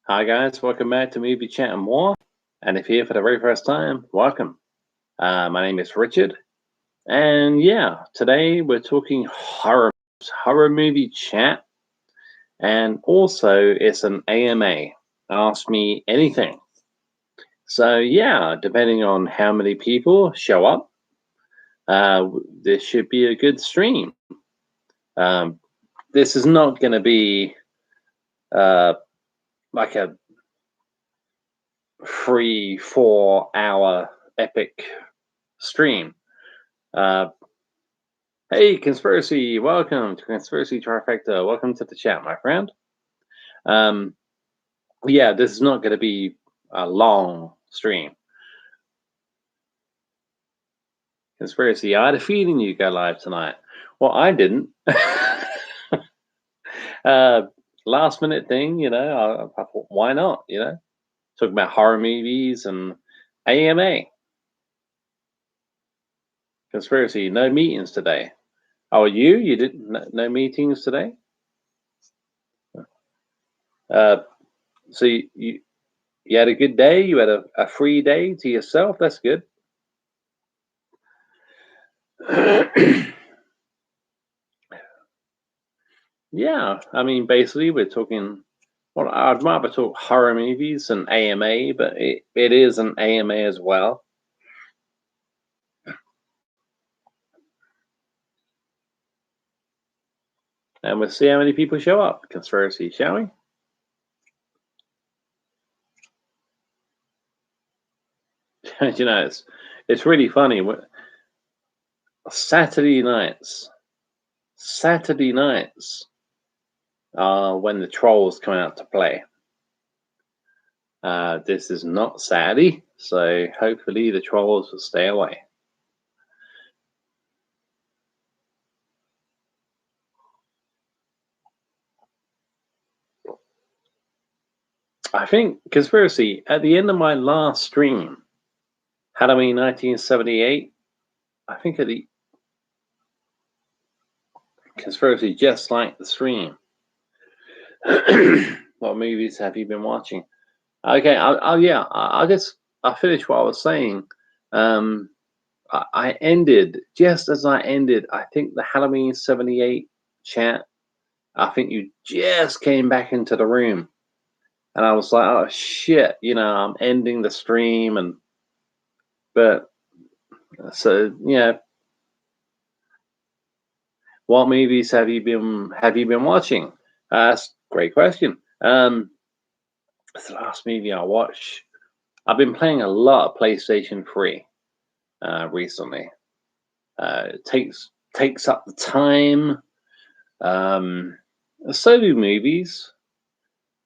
Hi guys, welcome back to Movie Chat and More. And if you're here for the very first time, welcome. My name is Richard, and yeah, today we're talking horror movie chat, and also it's an AMA. Ask me anything. So yeah, depending on how many people show up, this should be a good stream. Um, this is not going to be uh, like a 3-4 hour epic stream. Uh, hey, Conspiracy, welcome to Conspiracy Trifecta. Welcome to the chat, my friend. Um, yeah, this is not going to be a long stream. Conspiracy, I had a feeling you'd go live tonight. Well, I didn't. Last minute thing, I thought, why not? Talking about horror movies and AMA. Conspiracy, no meetings today. Oh, you didn't, no meetings today? So you had a good day? You had a free day to yourself? That's good. Yeah, I mean, basically, we're talking. Well, I'd rather talk horror movies than AMA, but it is an AMA as well. And we'll see how many people show up. Conspiracy, shall we? It's really funny. Saturday nights, are when the trolls come out to play. This is not Saturday, so hopefully the trolls will stay away. I think Conspiracy, at the end of my last stream, Halloween 1978, I think at the Conspiracy, just like the stream. What movies have you been watching? Okay, I'll finish what I was saying. I ended, just as I ended, I think the Halloween 78 chat, I think you just came back into the room. And I was like, oh shit, I'm ending the stream, but so yeah. What movies have you been watching? That's a great question. It's the last movie I watched. I've been playing a lot of PlayStation 3 recently. It takes up the time. So do movies.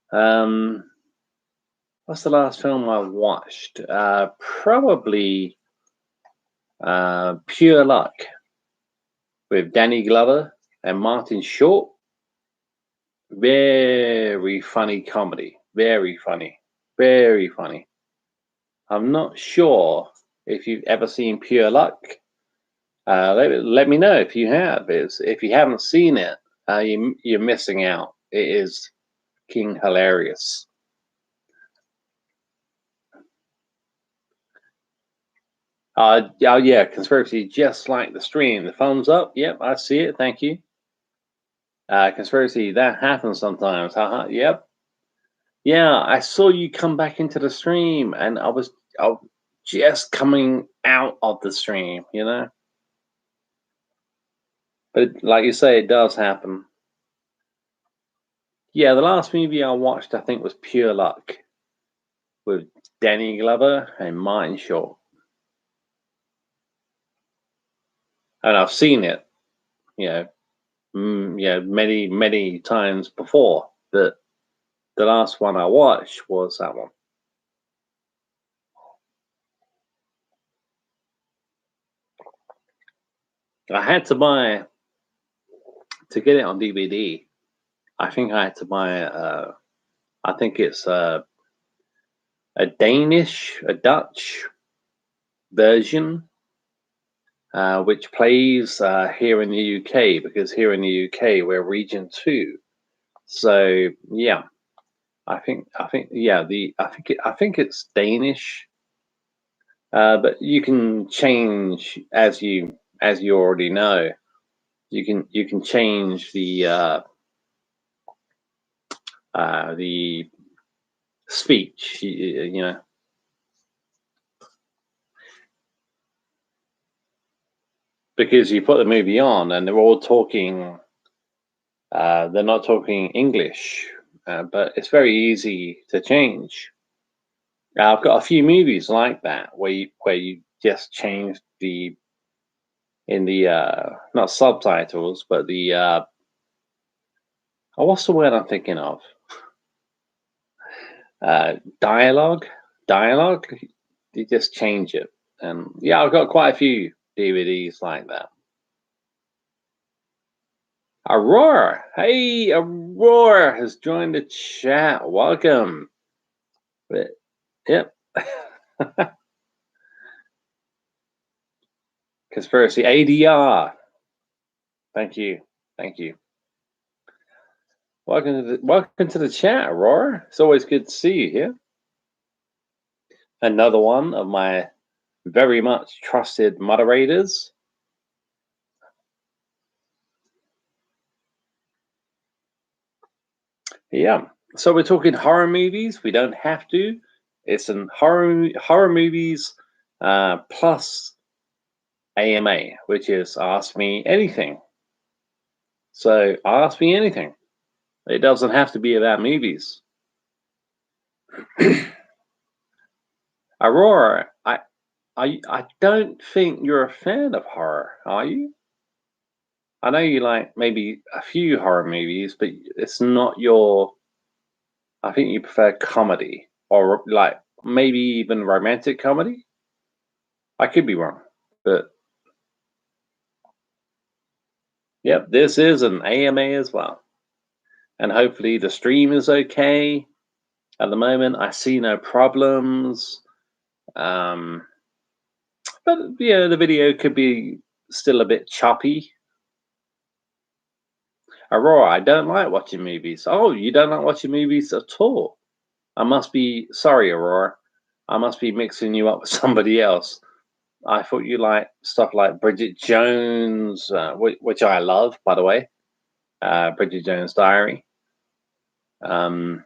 What's the last film I watched? Probably Pure Luck with Danny Glover and Martin Short. Very funny comedy. Very funny. Very funny. I'm not sure if you've ever seen Pure Luck. Let me know if you have. If you haven't seen it, you're missing out. It is king hilarious. Yeah, Conspiracy, just like the stream. The thumbs up. Yep, I see it. Thank you. Conspiracy, that happens sometimes. Haha. Yep. Yeah, I saw you come back into the stream, and I was just coming out of the stream. But like you say, it does happen. Yeah, the last movie I watched, I think, was Pure Luck with Danny Glover and Martin Short. And I've seen it, you know, many, many times before. But the last one I watched was that one. I had to buy to get it on DVD. I think I had to buy. I think it's a Dutch version, which plays here in the UK, because here in the UK we're Region 2. So yeah, yeah, I think it's Danish. But you can change as you already know. You can change the speech. You know, because you put the movie on and they're all talking. They're not talking English, but it's very easy to change. I've got a few movies like that where you just change the in the not subtitles, but the oh, what's the word I'm thinking of? Dialogue. Dialogue. You just change it, and yeah, I've got quite a few DVDs like that. Aurora, hey, Aurora has joined the chat. Welcome. But, yep. Conspiracy ADR. Thank you. Thank you. Welcome to the chat, Aurora. It's always good to see you here. Another one of my very much trusted moderators. Yeah. So we're talking horror movies. We don't have to. It's an horror movies plus AMA, which is Ask Me Anything. So ask me anything. It doesn't have to be about movies. Aurora, I don't think you're a fan of horror, are you? I know you like maybe a few horror movies, but it's not your. I think you prefer comedy or like maybe even romantic comedy. I could be wrong, but yep, this is an AMA as well. And hopefully the stream is okay. At the moment, I see no problems. But yeah, the video could be still a bit choppy. Aurora, I don't like watching movies. Oh, you don't like watching movies at all? I must be sorry, Aurora. I must be mixing you up with somebody else. I thought you like stuff like Bridget Jones, which I love, by the way. Bridget Jones' Diary. Aurora,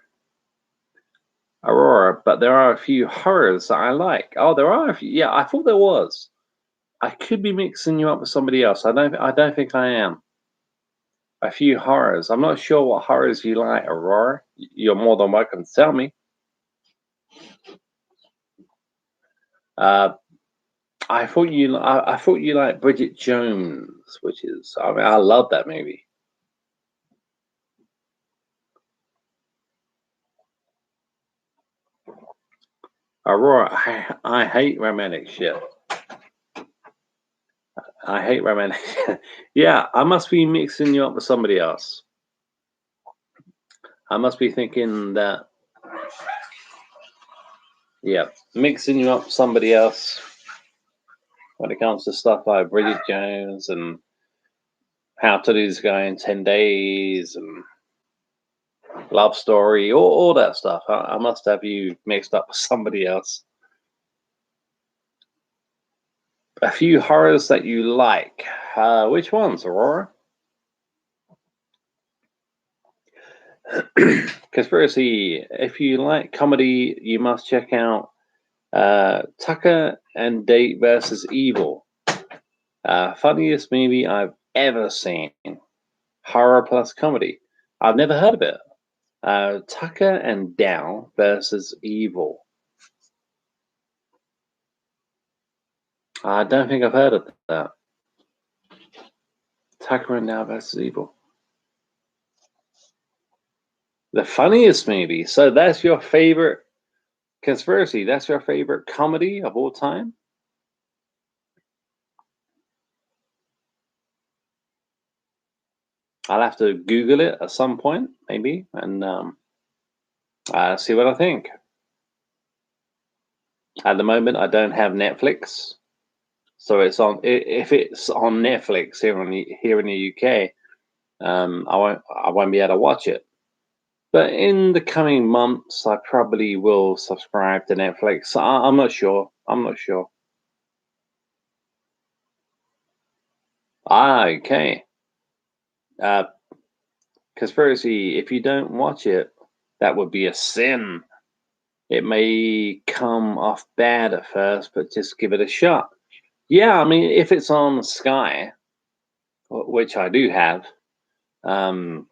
but there are a few horrors that I like. Oh, there are a few. Yeah, I thought there was. I could be mixing you up with somebody else. I don't think I am. A few horrors. I'm not sure what horrors you like, Aurora. You're more than welcome to tell me. I thought you liked Bridget Jones, which is I love that movie. Aurora, I hate romantic shit. I hate romantic. Yeah, I must be mixing you up with somebody else. I must be thinking that. Yeah, mixing you up with somebody else when it comes to stuff like Bridget Jones and How to Lose a Guy in 10 Days and Love Story, all that stuff. I must have you mixed up with somebody else. A few horrors that you like. Which ones, Aurora? Conspiracy. If you like comedy, you must check out Tucker and Date versus Evil. Funniest movie I've ever seen. Horror plus comedy. I've never heard of it. Tucker and Dale versus Evil. I don't think I've heard of that. Tucker and Dale versus Evil. The funniest movie. So that's your favorite conspiracy. That's your favorite comedy of all time? I'll have to Google it at some point, maybe, and see what I think. At the moment, I don't have Netflix, so it's on. If it's on Netflix here in the UK, I won't be able to watch it. But in the coming months, I probably will subscribe to Netflix. I'm not sure. I'm not sure. Okay. Uh, Conspiracy, if you don't watch it, that would be a sin. It may come off bad at first, but just give it a shot. Yeah, I mean, if it's on Sky, which I do have, um,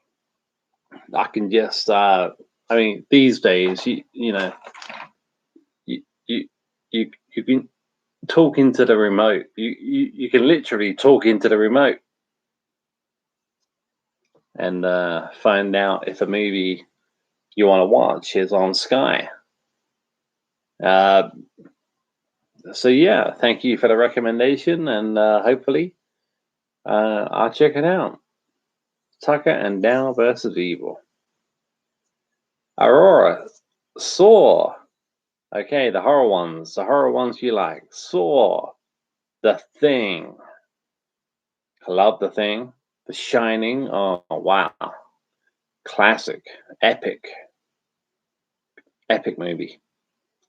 I can just, I mean, these days, you know, you, you, you can talk into the remote. You can literally talk into the remote and find out if a movie you want to watch is on Sky. Uh, so yeah, thank you for the recommendation, and hopefully I'll check it out. Tucker and Dale versus Evil. Aurora, Saw. Okay, the horror ones you like. Saw, The Thing. I love The Thing. The Shining. Oh wow, classic, epic movie.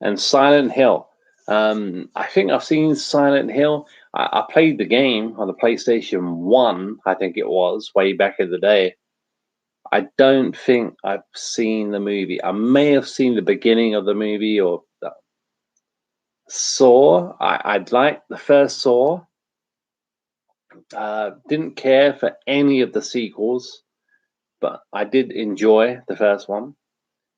And Silent Hill. I think I've seen Silent Hill. I played the game on the PlayStation 1, I think it was, way back in the day. I don't think I've seen the movie. I may have seen the beginning of the movie or Saw. I'd like the first Saw. Didn't care for any of the sequels, but I did enjoy the first one.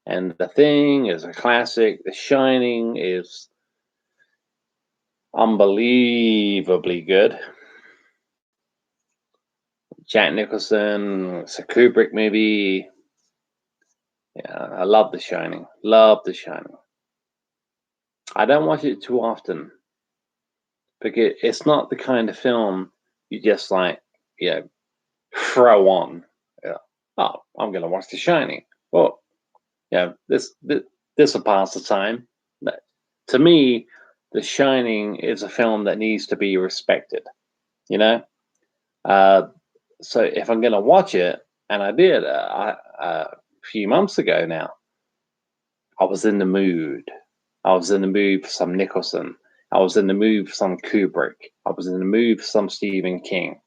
And The Thing is a classic. The Shining is unbelievably good. Jack Nicholson, it's a Kubrick movie. Yeah, I love The Shining. Love The Shining. I don't watch it too often because it's not the kind of film you just like, you know, throw on. Yeah. Oh, I'm gonna watch The Shining. Well, yeah, this will pass the time. But to me, The Shining is a film that needs to be respected. You know, uh, so if I'm gonna watch it, and I did a few months ago now, I was in the mood. I was in the mood for some Nicholson. I was in the mood for some Kubrick. I was in the mood for some Stephen King.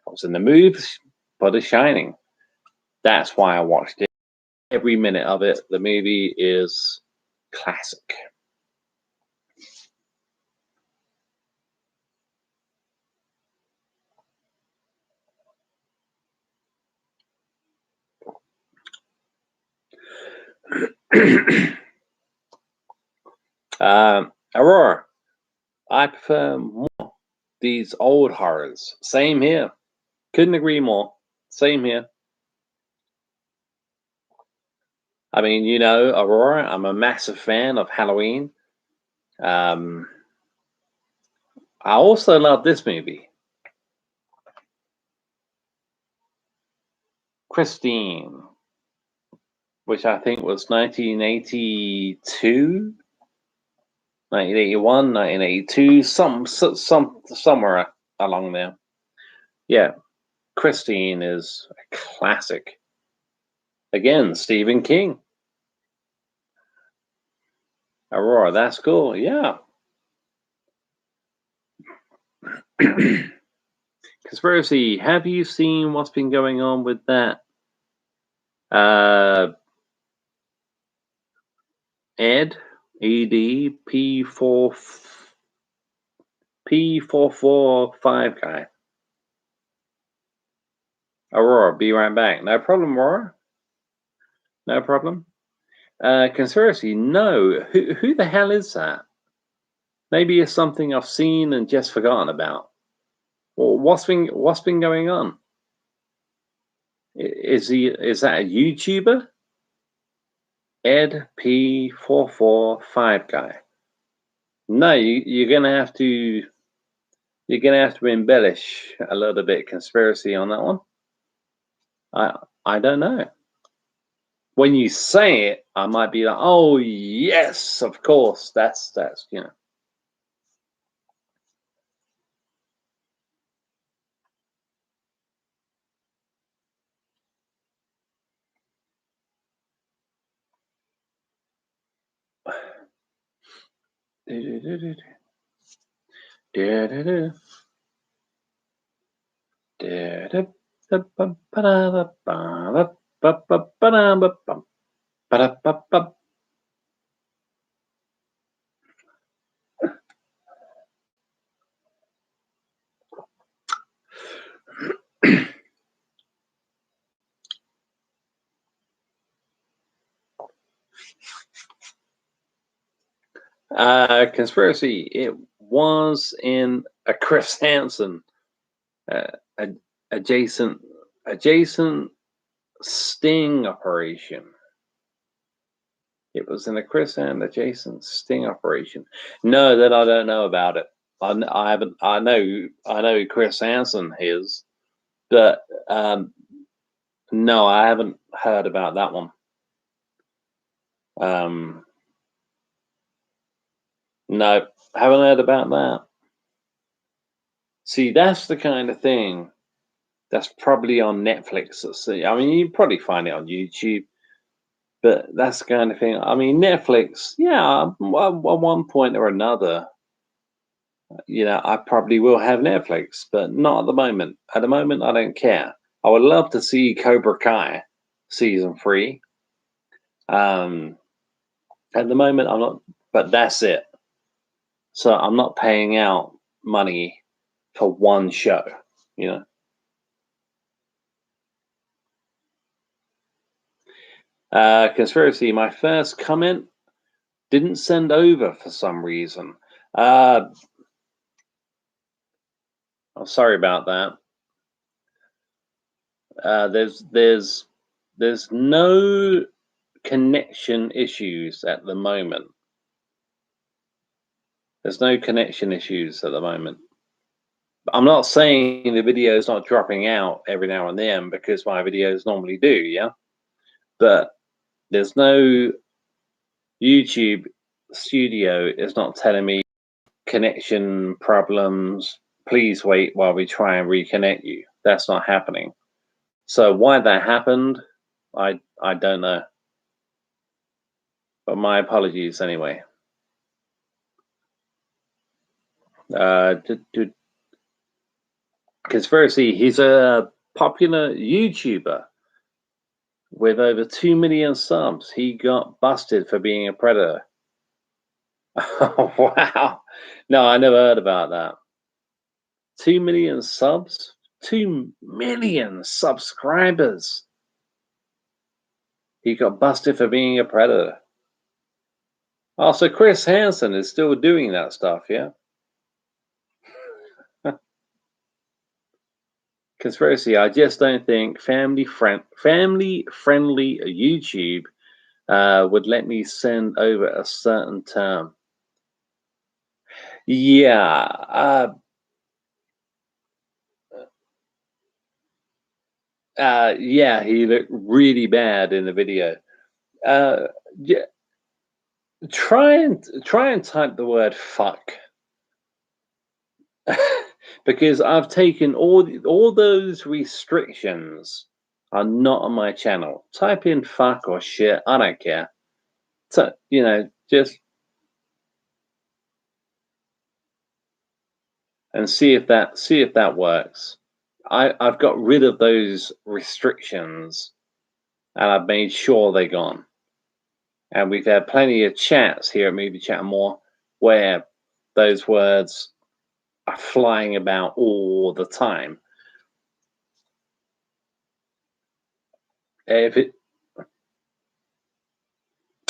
I was in the mood for The Shining. That's why I watched it. Every minute of it. The movie is classic. Aurora, I prefer more these old horrors. Same here. Couldn't agree more. Same here. I mean, you know, Aurora, I'm a massive fan of Halloween. Um, I also love this movie, Christine, which I think was 1982, 1981, 1982, somewhere along there. Yeah, Christine is a classic. Again, Stephen King. Aurora, that's cool. Yeah. Conspiracy, have you seen what's been going on with that uh Ed P4 P445 guy? Aurora, be right back. No problem, Aurora. No problem. Conspiracy, no. Who the hell is that? Maybe it's something I've seen and just forgotten about. Well, what's been going on? Is that a YouTuber? Ed P445 guy. No, you're gonna have to embellish a little bit conspiracy on that one. I don't know. When you say it, I might be like, oh yes, of course. That's you know. Conspiracy. It was in a Chris Hansen uh, adjacent sting operation. It was in a Chris Hansen adjacent sting operation. No, that I don't know about it. I haven't. I know who Chris Hansen is, but no, I haven't heard about that one. No, haven't heard about that. See, that's the kind of thing that's probably on Netflix. I mean, you probably find it on YouTube, but that's the kind of thing. I mean, Netflix, yeah, at one point or another, I probably will have Netflix, but not at the moment. At the moment, I don't care. I would love to see Cobra Kai season 3. At the moment, I'm not, but that's it. So I'm not paying out money for one show, Conspiracy, my first comment didn't send over for some reason. I'm sorry about that. There's no connection issues at the moment. There's no connection issues at the moment. I'm not saying the video is not dropping out every now and then, because my videos normally do, yeah. But there's no YouTube studio is not telling me connection problems. Please wait while we try and reconnect you. That's not happening. So why that happened, I don't know. But my apologies anyway. Conspiracy, he's a popular YouTuber with over 2 million subs. He got busted for being a predator. Oh, wow. No, I never heard about that. 2 million subs? 2 million subscribers. He got busted for being a predator. Oh, so Chris Hansen is still doing that stuff, yeah? Conspiracy, I just don't think family-friendly YouTube would let me send over a certain term. Yeah. Yeah, he looked really bad in the video. Yeah, try and type the word fuck. Because I've taken all those restrictions are not on my channel. Type in fuck or shit, I don't care. So, just and see if that works. I've got rid of those restrictions and I've made sure they're gone. And we've had plenty of chats here at Movie Chat and More where those words are flying about all the time. If it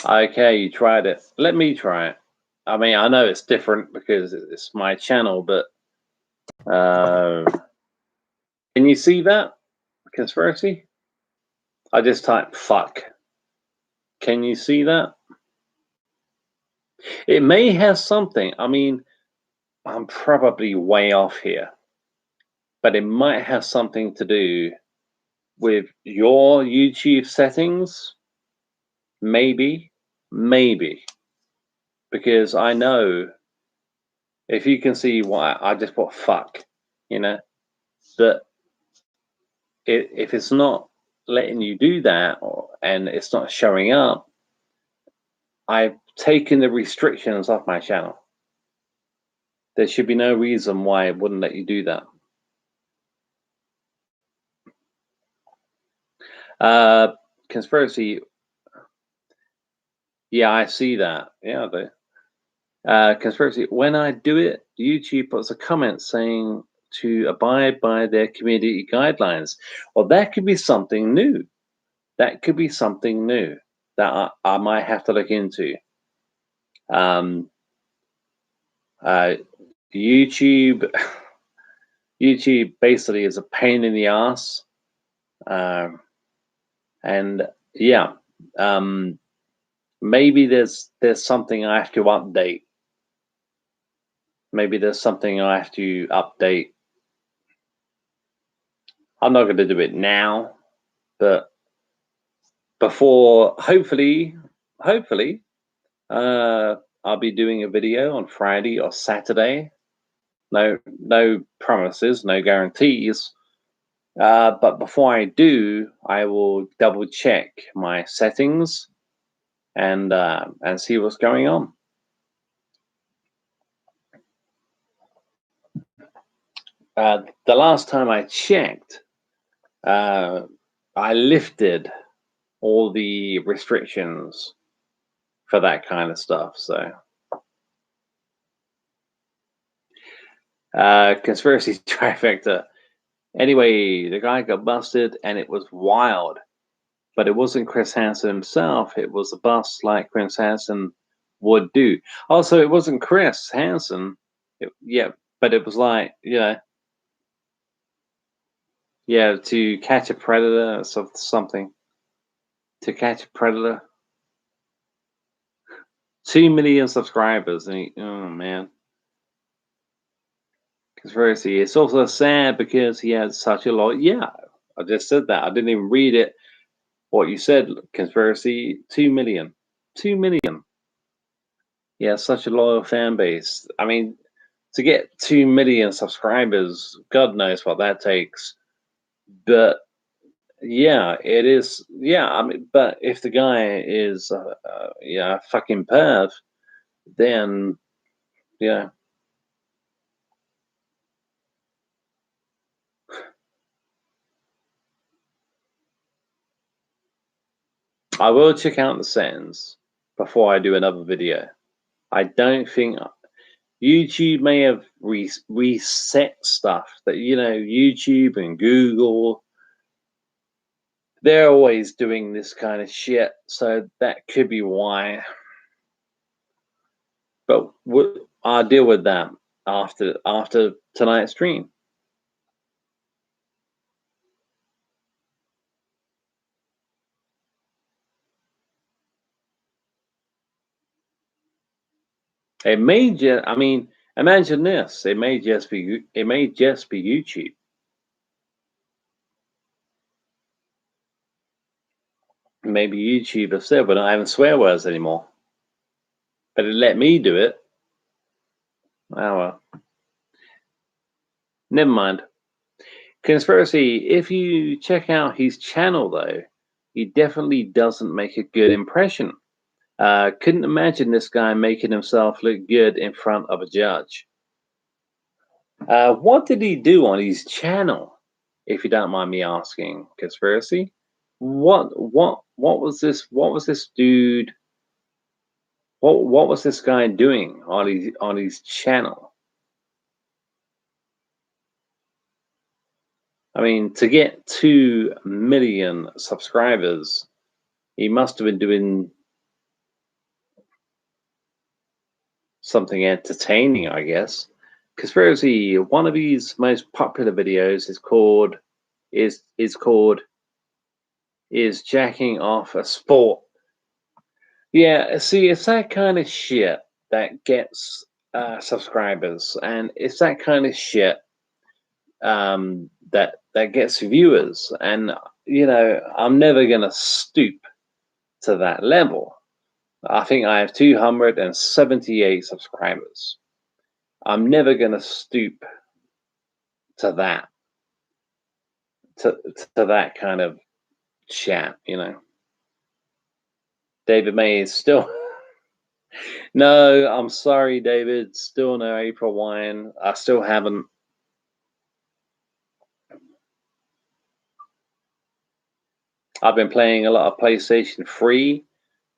Okay, you tried it. Let me try it. I mean, I know it's different because it's my channel, but can you see that? Conspiracy? I just typed fuck. Can you see that? It may have something. I mean, I'm probably way off here, but it might have something to do with your YouTube settings. Maybe, because I know if you can see why I just put fuck, that if it's not letting you do that and it's not showing up, I taken the restrictions off my channel. There should be no reason why it wouldn't let you do that. Conspiracy. Yeah, I see that. Yeah, conspiracy. When I do it, YouTube puts a comment saying to abide by their community guidelines. Well, that could be something new. That could be something new that I might have to look into. YouTube basically is a pain in the ass. And yeah, maybe there's something I have to update. Maybe there's something I have to update. I'm not going to do it now, but before, hopefully, I'll be doing a video on Friday or Saturday. No promises, no guarantees. But before I do, I will double check my settings and see what's going on. The last time I checked, I lifted all the restrictions for that kind of stuff. So, conspiracy trifecta. Anyway, the guy got busted, and it was wild. But it wasn't Chris Hansen himself. It was a bust like Chris Hansen would do. Also, it wasn't Chris Hansen. Yeah, but it was like, to catch a predator or something. To catch a predator. 2 million subscribers. And oh, man. Conspiracy. It's also sad because he has such a lot. Yeah, I just said that. I didn't even read it. What you said, conspiracy, 2 million. 2 million. Yeah, such a loyal fan base. I mean, to get 2 million subscribers, God knows what that takes. But yeah, it is. Yeah, I mean, but if the guy is, a fucking perv, then yeah. I will check out the settings before I do another video. I don't think YouTube may have reset stuff that, YouTube and Google, they're always doing this kind of shit. So that could be why. But I'll deal with that after tonight's stream. It may just, I mean, imagine this. It may just be YouTube. Maybe YouTube have said we're not having swear words anymore. But it let me do it. Oh well. Never mind. Conspiracy, if you check out his channel though, he definitely doesn't make a good impression. Couldn't imagine this guy making himself look good in front of a judge. What did he do on his channel, if you don't mind me asking, Conspiracy? What was this? What was this dude? What was this guy doing on his channel? I mean, to get 2 million subscribers, he must have been doing something entertaining, I guess. Conspiracy, one of his most popular videos is called Is Jacking Off a Sport? Yeah, see, it's that kind of shit that gets subscribers, and it's that kind of shit that gets viewers. And I'm never gonna stoop to that level. I think I have 278 subscribers. I'm never gonna stoop to that, to that kind of chat. David May is still No, I'm sorry, David. Still no April wine. I still haven't. I've been playing a lot of PlayStation 3.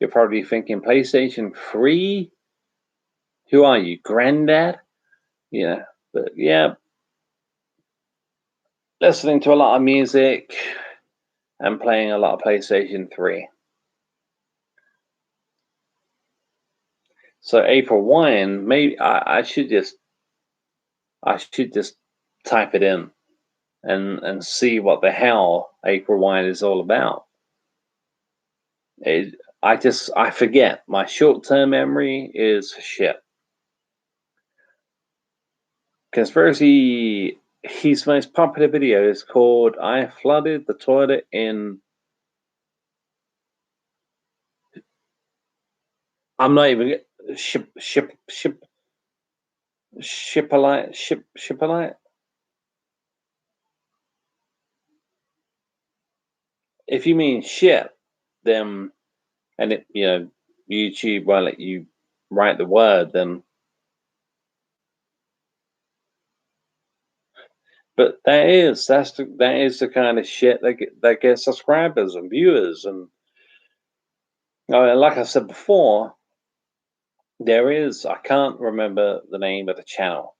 You're probably thinking, PlayStation 3? Who are you, granddad? Yeah, but yeah, listening to a lot of music and playing a lot of PlayStation 3. So April wine, maybe I should just type it in and see what the hell April wine is all about. I forget. My short-term memory is shit. Conspiracy. His most popular video is called "I Flooded the Toilet in." I'm not even shippolite. If you mean shit, then and it YouTube won't let you write the word, then. But that is the kind of shit that gets subscribers and viewers and like I said before, there is I can't remember the name of the channel,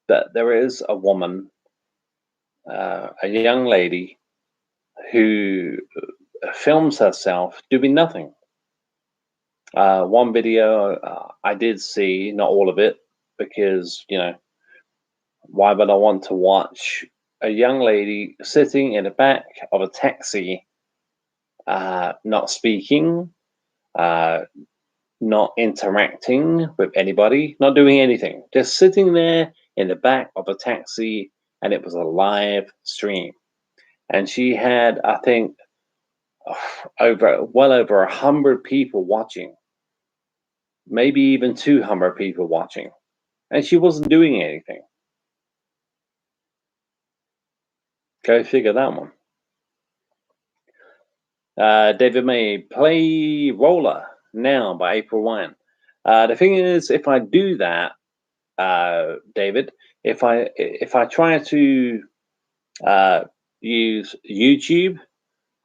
but there is a woman, a young lady who films herself doing nothing. One video I did see, not all of it, because why would I want to watch a young lady sitting in the back of a taxi, not speaking, not interacting with anybody, not doing anything, just sitting there in the back of a taxi, and it was a live stream. And she had, I think, well over 100 people watching, maybe even 200 people watching, and she wasn't doing anything. Go figure that one. David May, play Roller now by April Wine. The thing is, if I do that, David, if I try to use YouTube,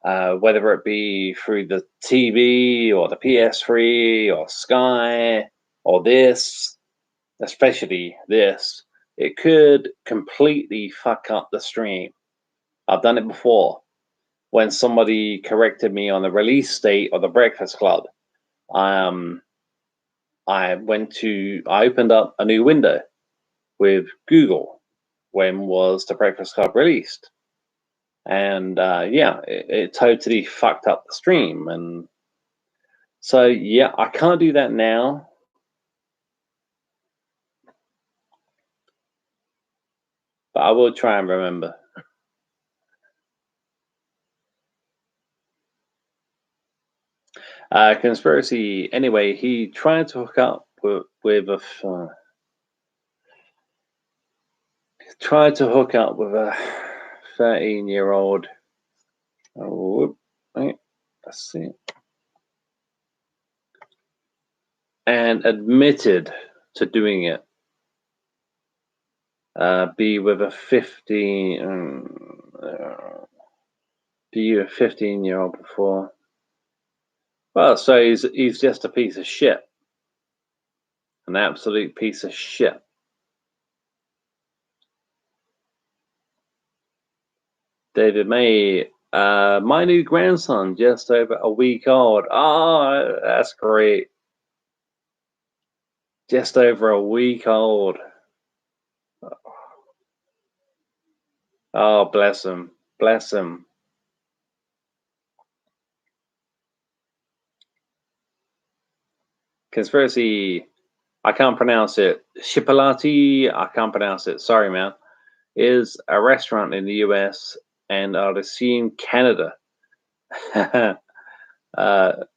whether it be through the TV or the PS3 or Sky or this, especially this, it could completely fuck up the stream. I've done it before. When somebody corrected me on the release date of the Breakfast Club, I opened up a new window with Google. When was the Breakfast Club released? And it totally fucked up the stream. And so yeah, I can't do that now. But I will try and remember. Conspiracy. Anyway, he tried to hook up with a 13-year-old. Oh, wait, let's see. And admitted to doing it. Be with a 15-year-old before. Well, so he's just a piece of shit. An absolute piece of shit. David May, my new grandson, just over a week old. Oh, that's great. Just over a week old. Oh, bless him. Bless him. Conspiracy, I can't pronounce it. Chipolati, I can't pronounce it. Sorry, man. Is a restaurant in the US and I'd assume Canada. Yeah, I've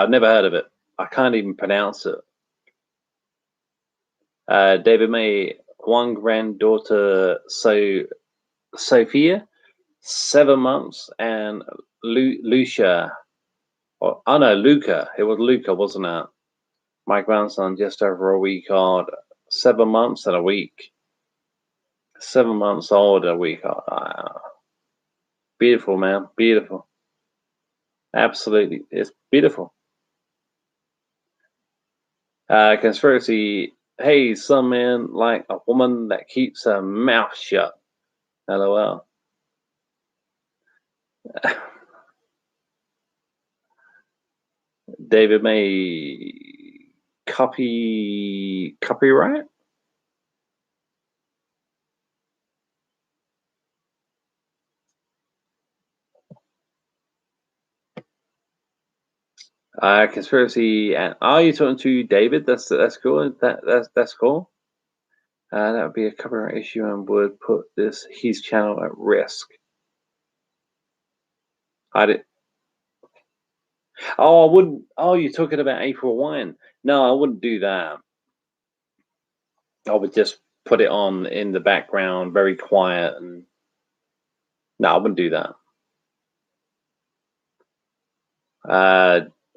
never heard of it. I can't even pronounce it. David May, one granddaughter, Sophia, 7 months, and Lucia. Oh no, Luca. It was Luca, wasn't it? My grandson just over a week old, 7 months and a week. 7 months old and a week old. Beautiful, man. Beautiful. Absolutely. It's beautiful. Conspiracy. Hey, some man like a woman that keeps her mouth shut. LOL. David May. Copyright? Conspiracy. And are you talking to David? That's cool. That's cool. That would be a copyright issue and would put his channel at risk. I did. Oh, I wouldn't. Oh, you're talking about April Wine? No, I wouldn't do that. I would just put it on in the background, very quiet, and no, I wouldn't do that.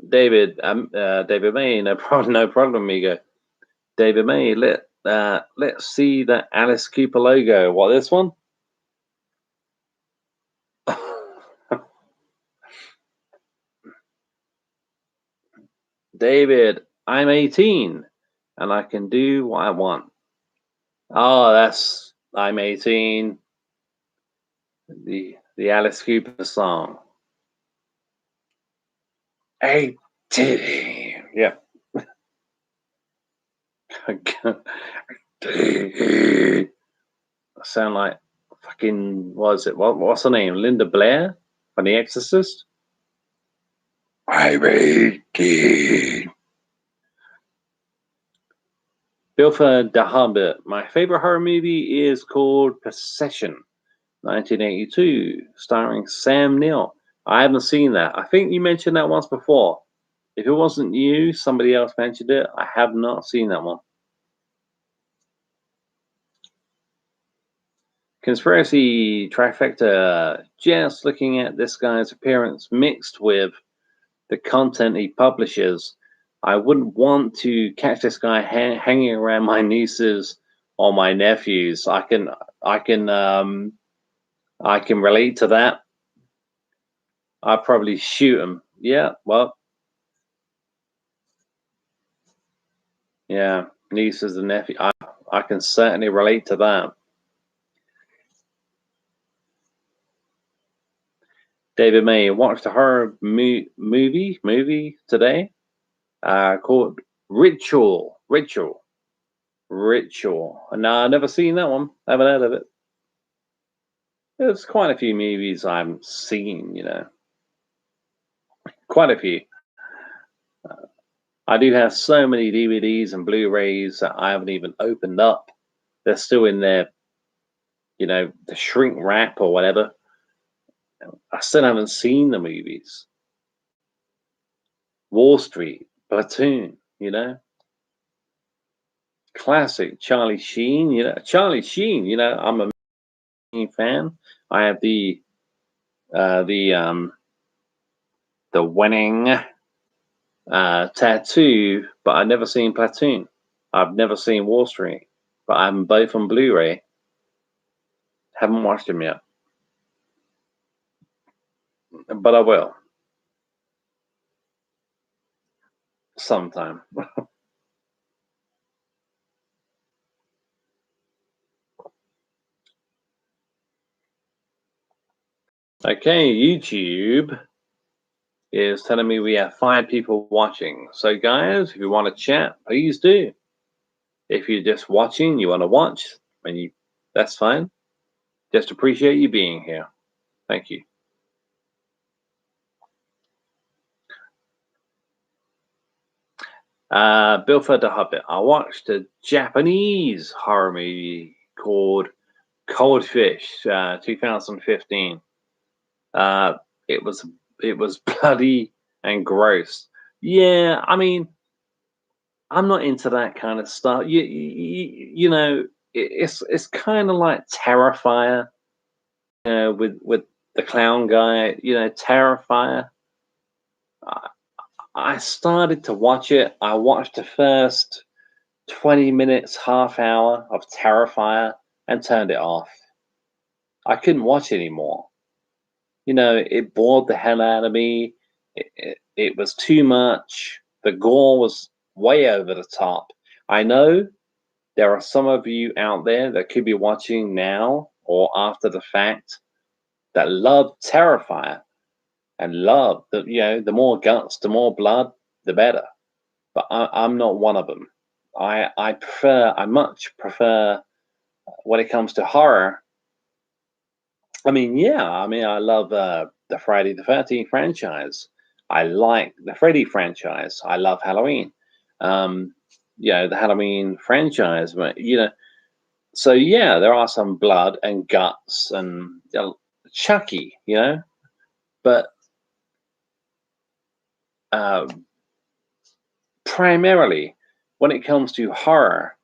David May, no problem, amigo. David May, let's see the Alice Cooper logo. What, this one? David, I'm 18 and I can do what I want. Oh, that's I'm 18. The Alice Cooper song. 18. Yeah. I sound like fucking, what's her name? Linda Blair from The Exorcist? I'm 18. Bilfa the Hobbit. My favorite horror movie is called Possession, 1982, starring Sam Neill. I haven't seen that. I think you mentioned that once before. If it wasn't you, somebody else mentioned it. I have not seen that one. Conspiracy trifecta. Just looking at this guy's appearance mixed with the content he publishes, I wouldn't want to catch this guy hanging around my nieces or my nephews. I can relate to that. I'd probably shoot him. Yeah, well, yeah, nieces and nephews. I can certainly relate to that. David May watched a horror movie today called Ritual. No, I've never seen that one. I haven't heard of it. There's quite a few movies I haven't seen, quite a few. I do have so many DVDs and Blu-rays that I haven't even opened up. They're still in their, the shrink wrap or whatever. I still haven't seen the movies. Wall Street, Platoon, classic. Charlie Sheen, Charlie Sheen, I'm a fan. I have the winning tattoo, but I've never seen Platoon. I've never seen Wall Street, but I have them both on Blu-ray. Haven't watched them yet, but I will sometime. Okay, YouTube is telling me we have 5 people watching. So guys, if you want to chat, please do. If you're just watching, you want to watch, that's fine. Just appreciate you being here. Thank you. Bilford the Hobbit. I watched a Japanese horror movie called Cold Fish, 2015. It was bloody and gross. Yeah, I'm not into that kind of stuff. It's kind of like Terrifier, with the clown guy. Terrifier. I started to watch it. I watched the first 20 minutes, half hour of Terrifier and turned it off. I couldn't watch anymore. It bored the hell out of me. It was too much. The gore was way over the top. I know there are some of you out there that could be watching now or after the fact that love Terrifier and love the more guts, the more blood, the better. But I'm not one of them. I much prefer when it comes to horror. I mean, yeah, I love the Friday the 13th franchise. I like the Freddy franchise. I love Halloween. Um, the Halloween franchise, so yeah, there are some blood and guts and Chucky, but um, primarily when it comes to horror,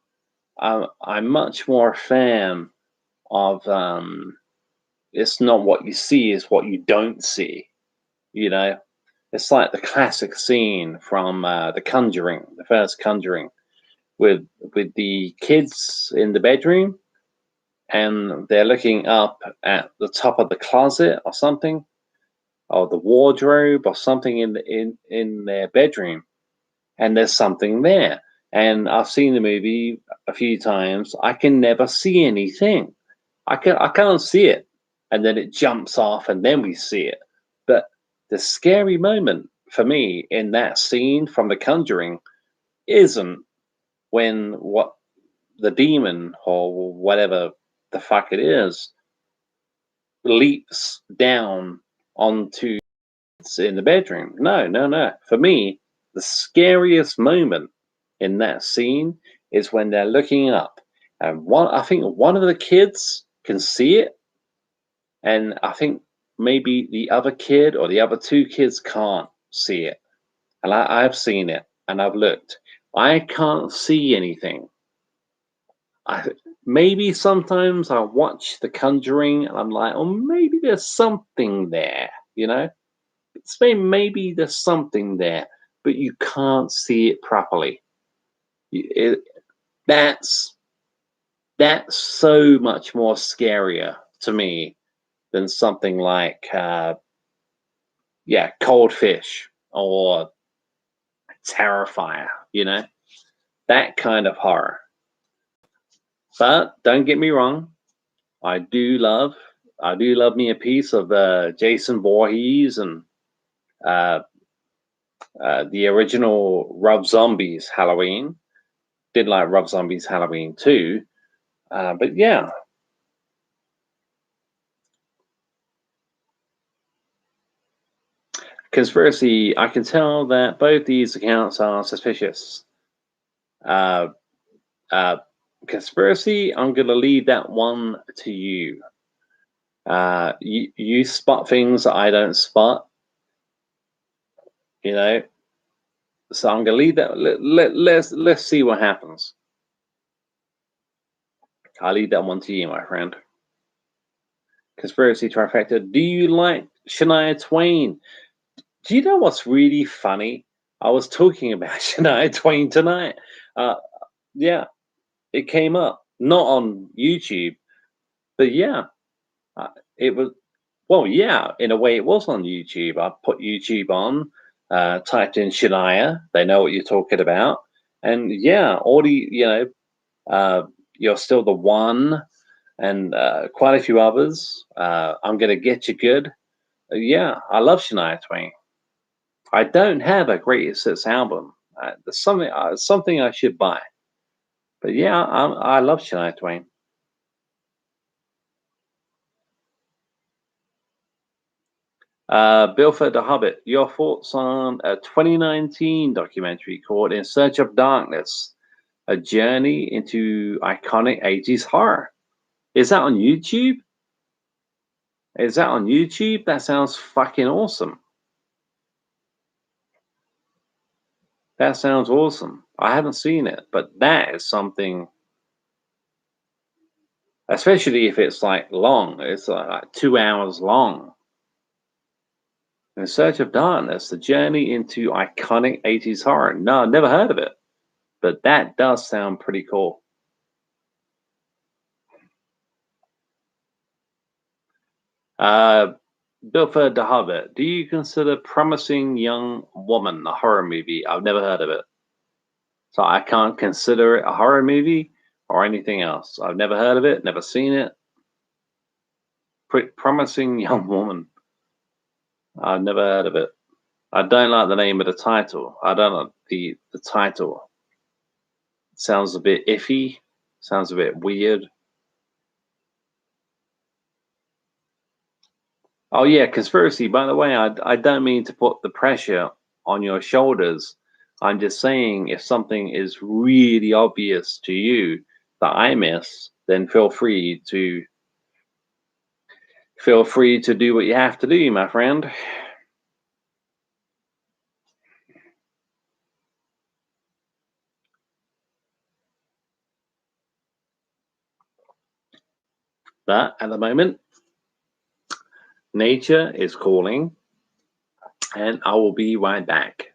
I'm much more a fan of it's not what you see, it's what you don't see. You know, it's like the classic scene from The Conjuring, the first Conjuring, with the kids in the bedroom and they're looking up at the top of the closet or something, or the wardrobe or something in their bedroom, and there's something there. And I've seen the movie a few times. I can never see anything. I can't see it, and then it jumps off, and then we see it. But the scary moment for me in that scene from The Conjuring isn't when what the demon or whatever the fuck it is leaps down onto in the bedroom. No, no, no. For me, the scariest moment in that scene is when they're looking up, and I think one of the kids can see it, and I think maybe the other kid or the other two kids can't see it. And I've seen it, and I've looked. I can't see anything. I Maybe sometimes I watch The Conjuring, and I'm like, oh, maybe there's something there, maybe there's something there, but you can't see it properly. It, that's that's so much more scarier to me than something like Cold Fish or Terrifier. That kind of horror. But don't get me wrong, I do love me a piece of Jason Voorhees and uh, the original Rob Zombie's Halloween. Did like Rob Zombie's Halloween too. But yeah, conspiracy. I can tell that both these accounts are suspicious. Uh, uh, Conspiracy. I'm gonna leave that one to you. You spot things that I don't spot. You know, so I'm gonna leave that. Let's see what happens. I'll leave that one to you, my friend. Conspiracy trifecta. Do you like Shania Twain? Do you know what's really funny? I was talking about Shania Twain tonight. Uh, yeah, it came up not on YouTube, but yeah, it was. Well, yeah, in a way, it was on YouTube. I put YouTube on, typed in Shania. They know what you're talking about, and yeah, all the you're still the one, and quite a few others. I'm gonna get you good. Yeah, I love Shania Twain. I don't have a greatest hits album. There's something I should buy. But yeah, I love Shania Twain. Bilford the Hobbit, your thoughts on a 2019 documentary called In Search of Darkness, a journey into iconic 80s horror. Is that on YouTube? Is that on YouTube? That sounds fucking awesome. That sounds awesome. I haven't seen it, but that is something, especially if it's like long. It's like 2 hours long. In Search of Darkness, the journey into iconic 80s horror. No, I've never heard of it, but that does sound pretty cool. Bilford the Hobbit. Do you consider Promising Young Woman a horror movie? I've never heard of it. So I can't consider it a horror movie or anything else. I've never heard of it, never seen it. Promising Young Woman. I've never heard of it. I don't like the name of the title. I don't like the title. It sounds a bit iffy. Sounds a bit weird. Oh yeah, conspiracy. By the way, I don't mean to put the pressure on your shoulders. I'm just saying if something is really obvious to you that I miss, then feel free to do what you have to do, my friend. But at the moment, nature is calling, and I will be right back.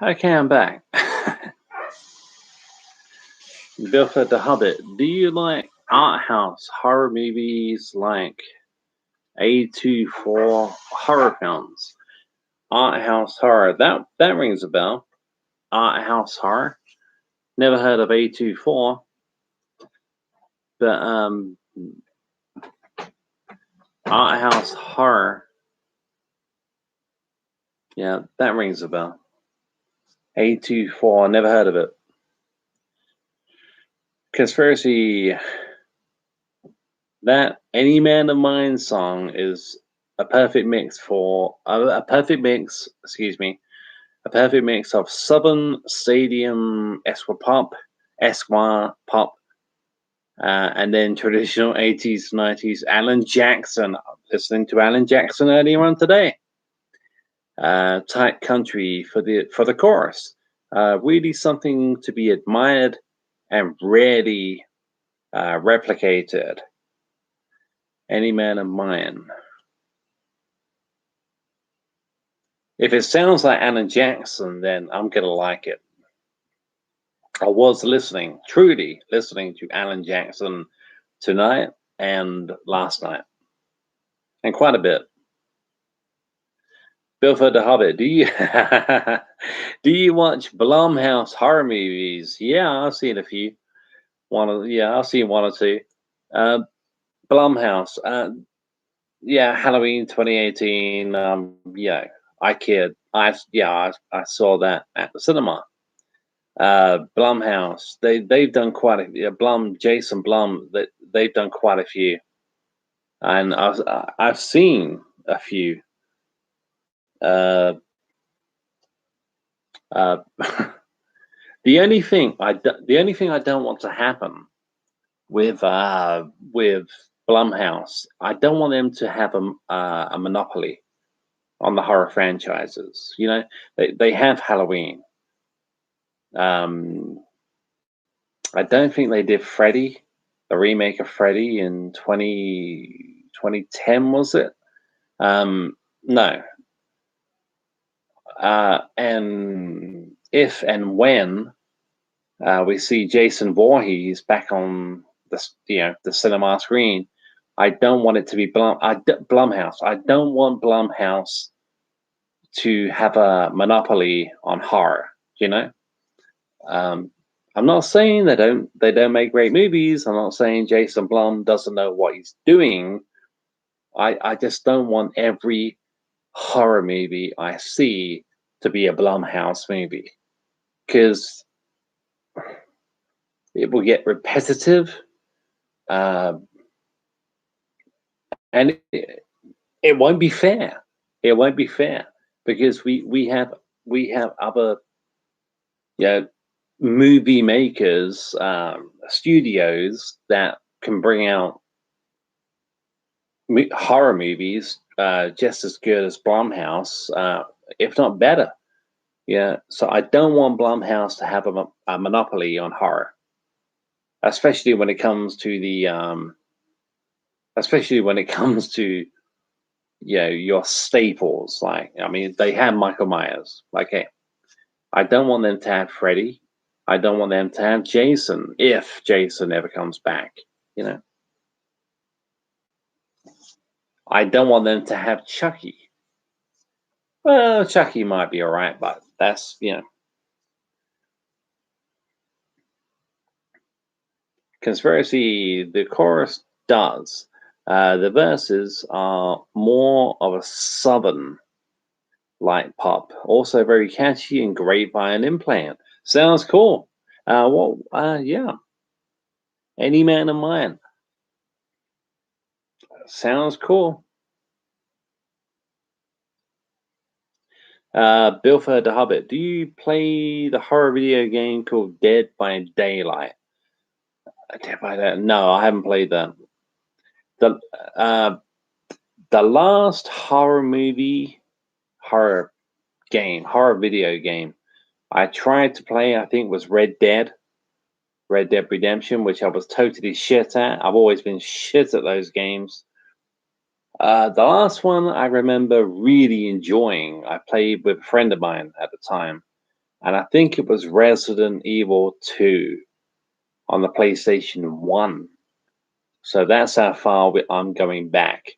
Okay, I'm back. Bilford the Hobbit. Do you like art house horror movies like A24 horror films? Art house horror. That rings a bell. Art house horror. Never heard of A24, but art house horror. Yeah, that rings a bell. A24. Never heard of it. Conspiracy. That Any Man of Mine song is a perfect mix for a perfect mix. Excuse me. A perfect mix of Southern Stadium Esquire pop, and then traditional 80s, 90s Alan Jackson. Listening to Alan Jackson earlier on today. Tight country for the chorus. Really something to be admired and rarely replicated. Any Man of Mine. If it sounds like Alan Jackson, then I'm gonna like it. I was truly listening to Alan Jackson tonight and last night, and quite a bit. Bilford the Hobbit, do you do you watch Blumhouse horror movies? Yeah, I've seen a few. I've seen one or two. Uh, Blumhouse, yeah, Halloween 2018. Yeah, I kid. I saw that at the cinema. Blumhouse, they've done quite a Jason Blum, that they've done quite a few, and I've seen a few. Uh, Uh, the only thing I don't want to happen with Blumhouse, I don't want them to have a monopoly on the horror franchises. You know, they have Halloween. I don't think they did Freddy, the remake of Freddy in 2010, was it? No. And if and when we see Jason Voorhees back on the cinema screen, I don't want it to be Blumhouse. I don't want Blumhouse to have a monopoly on horror. You know, I'm not saying they don't make great movies. I'm not saying Jason Blum doesn't know what he's doing. I just don't want every horror movie I see to be a Blumhouse movie, because it will get repetitive, uh, and it won't be fair. It won't be fair because we have other, you know, movie makers, studios that can bring out horror movies just as good as Blumhouse, if not better. Yeah, so I don't want Blumhouse to have a monopoly on horror, especially when it comes to especially when it comes to, you know, your staples. Like, I mean, they have Michael Myers. Okay, I don't want them to have Freddy. I don't want them to have Jason if Jason ever comes back. You know, I don't want them to have Chucky. Well, Chucky might be all right, but that's, you know, Conspiracy. The chorus does. The verses are more of a southern light pop, also very catchy and great violin playing. Sounds cool. Yeah, Any Man of Mine. Sounds cool. Bilfer the Hobbit. Do you play the horror video game called Dead by Daylight? Dead by Daylight. No, I haven't played that. The uh, the last horror horror video game I tried to play, I think, was Red Dead Redemption, which I was totally shit at. I've always been shit at those games. The last one I remember really enjoying, I played with a friend of mine at the time, and I think it was Resident Evil 2 on the PlayStation 1. So that's how far I'm going back.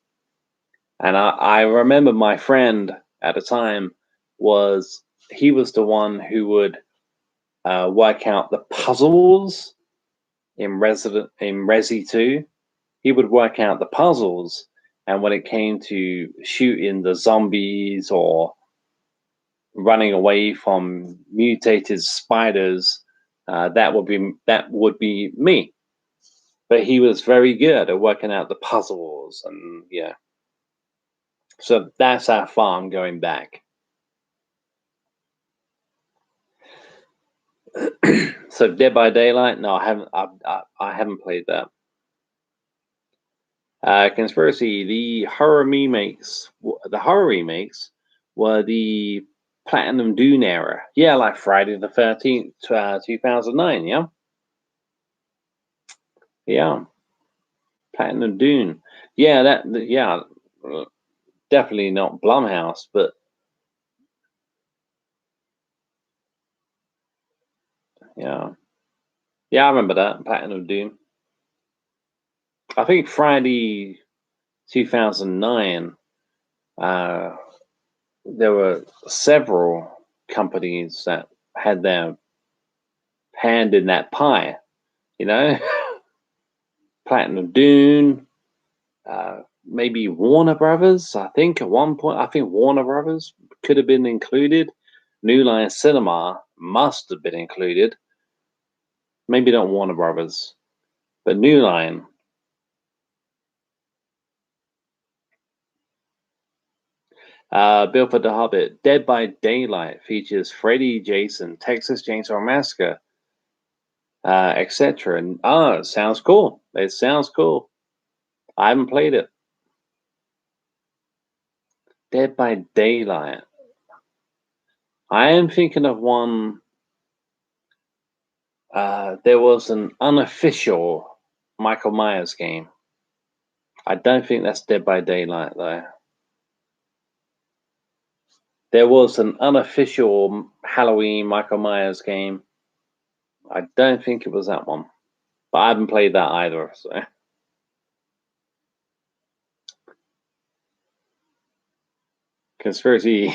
And I remember my friend at the time he was the one who would work out the puzzles in Resi 2. He would work out the puzzles, and when it came to shooting the zombies or running away from mutated spiders, that would be me. But he was very good at working out the puzzles, and yeah. So that's how far I'm going back. So Dead by Daylight, no, I haven't. I haven't played that. Conspiracy, the horror remakes were the Platinum Dune era. Yeah, like Friday the 13th, 2009. Yeah, yeah, Platinum Dune. Yeah, yeah, definitely not Blumhouse, but yeah, yeah, I remember that Platinum Dune. I think Friday 2009. There were several companies that had their hand in that pie, you know. Platinum Dune, maybe Warner Brothers. I think at one point, I think Warner Brothers could have been included. New Line Cinema must have been included. Maybe not Warner Brothers, but New Line. Billford the Hobbit, Dead by Daylight features Freddy, Jason, Texas Chainsaw Massacre, etc. And it sounds cool. It sounds cool. I haven't played it. Dead by Daylight. I am thinking of one. There was an unofficial Michael Myers game. I don't think that's Dead by Daylight, though. There was an unofficial Halloween Michael Myers game. I don't think it was that one. But I haven't played that either, so. Conspiracy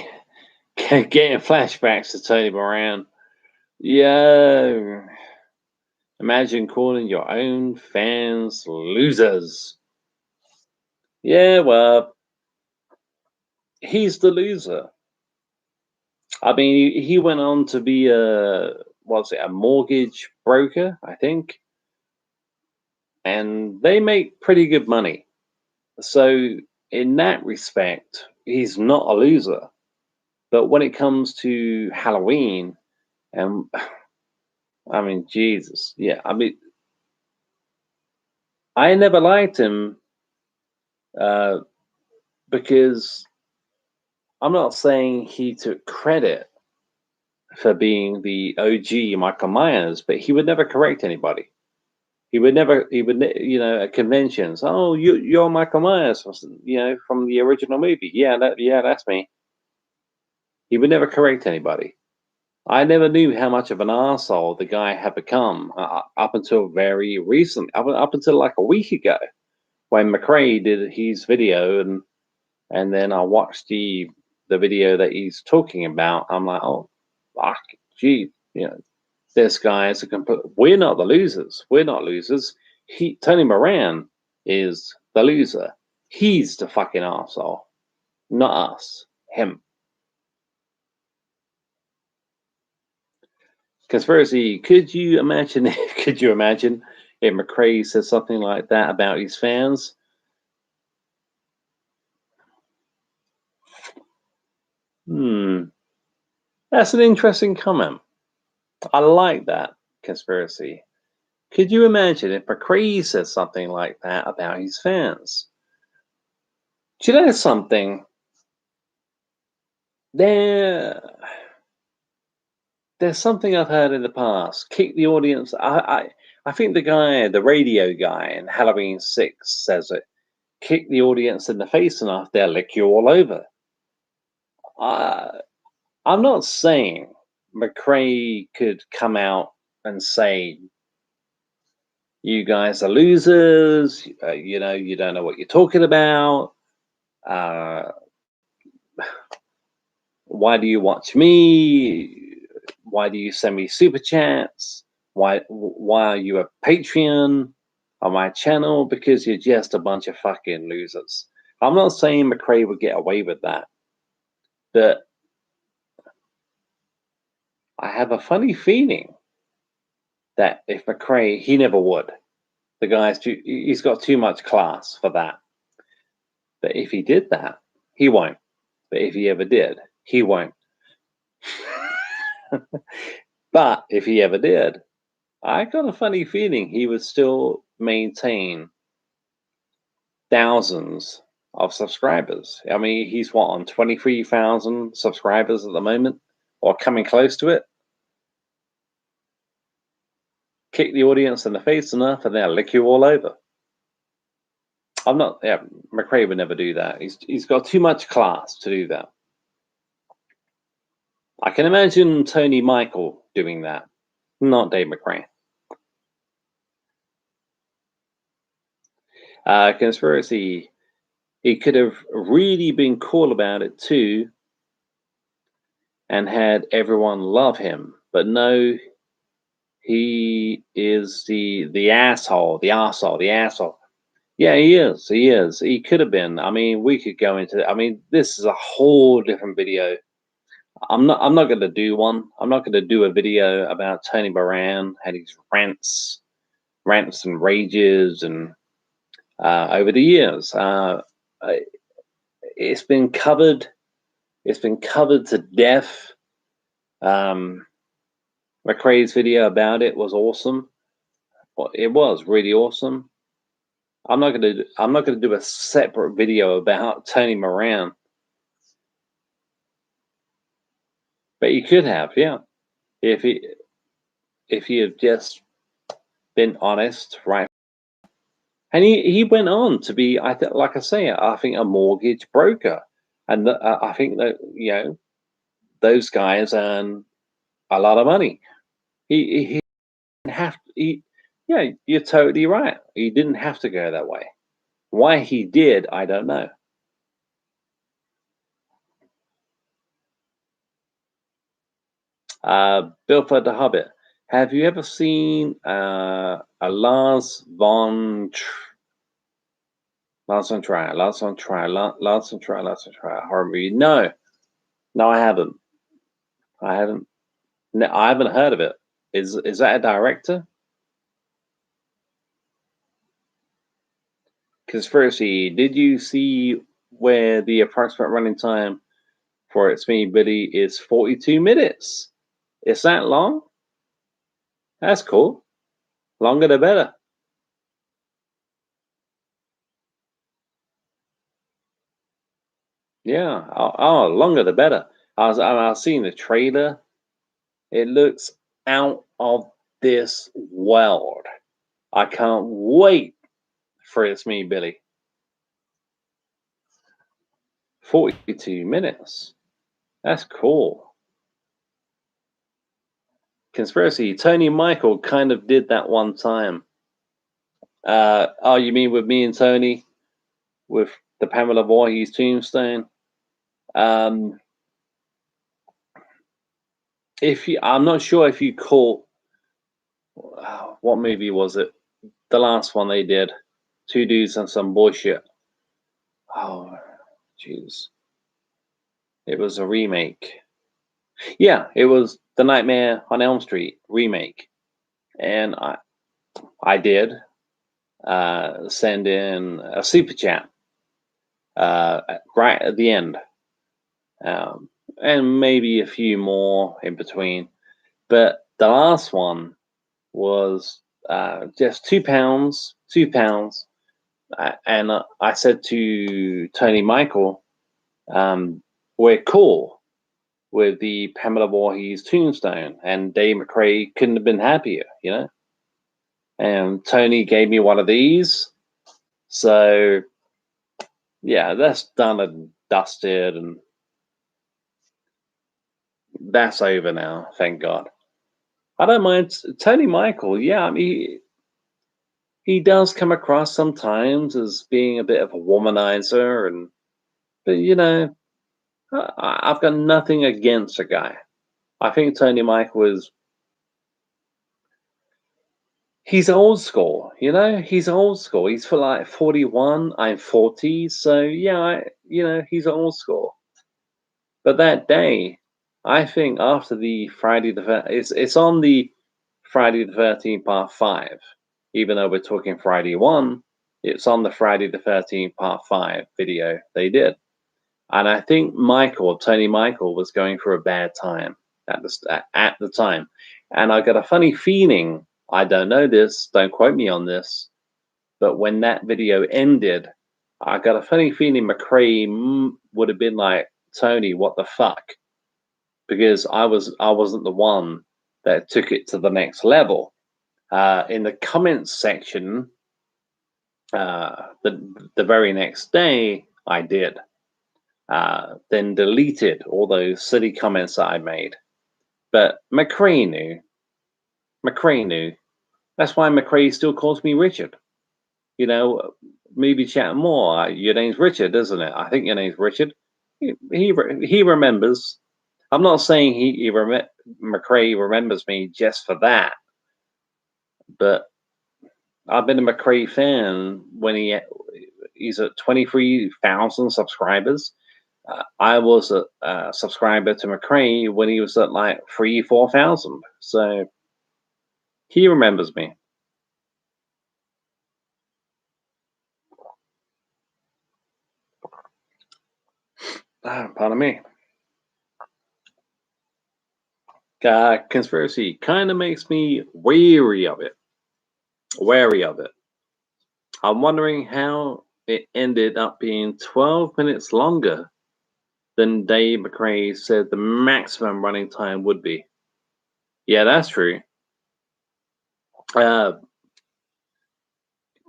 getting flashbacks to Tony Moran. Yeah. Imagine calling your own fans losers. Yeah, well, he's the loser. I mean, he went on to be a mortgage broker, I think, and they make pretty good money. So in that respect, he's not a loser. But when it comes to Halloween, and I mean, Jesus, yeah, I mean, I never liked him because I'm not saying he took credit for being the OG Michael Myers, but he would never correct anybody. He would, at conventions. Oh, you're Michael Myers, from the original movie. Yeah, that's me. He would never correct anybody. I never knew how much of an arsehole the guy had become up until very recent, up until like a week ago, when McRae did his video, and then I watched the video that he's talking about. I'm like, oh, fuck, gee, this guy is a complete. We're not the losers. We're not losers. Tony Moran is the loser. He's the fucking arsehole, not us. Him. Conspiracy. Could you imagine? Could you imagine if McRae says something like that about his fans? That's an interesting comment. I like that, Conspiracy. Could you imagine if McRae says something like that about his fans? Do you know something? There's something I've heard in the past. Kick the audience. I think the radio guy in Halloween 6 says it. Kick the audience in the face enough, they'll lick you all over. I'm not saying McRae could come out and say, you guys are losers, you don't know what you're talking about. Why do you watch me? Why do you send me super chats? Why are you a Patreon on my channel? Because you're just a bunch of fucking losers. I'm not saying McRae would get away with that, but I have a funny feeling that if McRae, he never would. The guy's he's got too much class for that. But if he did that, he won't. But if he ever did, he won't. But if he ever did, I got a funny feeling he would still maintain thousands of subscribers. I mean, he's on 23,000 subscribers at the moment, or coming close to it. Kick the audience in the face enough, and they'll lick you all over. I'm not. Yeah, McRae would never do that. He's got too much class to do that. I can imagine Tony Michael doing that, not Dave McRae. Conspiracy. He could have really been cool about it too, and had everyone love him. But no, he is the asshole, the arsehole, the asshole. Yeah, he is. He is. He could have been. I mean, we could go into. I mean, this is a whole different video. I'm not going to do one. I'm not going to do a video about Tony Moran and his rants and rages, and over the years, it's been covered It's been covered to death. McRae's video about it was awesome. Well, it was really awesome. I'm not gonna do a separate video about Tony Moran, but you could have, yeah, if he had just been honest, right? And he went on to be, like I say, I think a mortgage broker, and I think that those guys earn a lot of money. He didn't have yeah, you're totally right. He didn't have to go that way. Why he did, I don't know. Bilford the Hobbit. Have you ever seen a Lars von Trier horror movie? No, I haven't. No, I haven't heard of it. Is that a director? Conspiracy. Did you see where the approximate running time for It's Me Billy is 42 minutes? Is that long? That's cool. Longer the better. Yeah. Oh, longer the better. I was seeing the trailer. It looks out of this world. I can't wait for It's Me Billy. 42 minutes. That's cool. Conspiracy. Tony Michael kind of did that one time. Oh, you mean with me and Tony? With the Pamela Voorhees tombstone? I'm not sure if you caught, what movie was it? The last one they did. Two dudes and some bullshit. Oh, jeez. It was a remake. Yeah, it was the Nightmare on Elm Street remake. And I did send in a super chat right at the end. And maybe a few more in between. But the last one was just £2, £2. And I said to Tony Michael, we're cool with the Pamela Voorhees tombstone, and Dave McRae couldn't have been happier, And Tony gave me one of these, so yeah, that's done and dusted, and that's over now. Thank God. I don't mind Tony Michael. Yeah, I mean, he does come across sometimes as being a bit of a womanizer, but I've got nothing against the guy. I think Tony Michael he's old school, He's old school. He's for like 41. I'm 40, so yeah, he's old school. But that day, I think after the Friday the it's on the Friday the 13th Part 5. Even though we're talking Friday 1, it's on the Friday the 13th Part 5 video they did. And I think Tony Michael, was going through a bad time at the time. And I got a funny feeling, I don't know this, don't quote me on this, but when that video ended, I got a funny feeling McRae would have been like, Tony, what the fuck? Because I wasn't the one that took it to the next level. In the comments section, the very next day, I did. Then deleted all those silly comments that I made. But McRae knew. That's why McRae still calls me Richard. Maybe chat more. Your name's Richard, isn't it? I think your name's Richard. He remembers. I'm not saying McRae remembers me just for that, but I've been a McRae fan when he's at 23,000 subscribers. I was a subscriber to McRae when he was at like 4,000. So he remembers me. Pardon me. Conspiracy kind of makes me weary of it. Wary of it. I'm wondering how it ended up being 12 minutes longer than Dave McRae said the maximum running time would be. Yeah, that's true. Uh,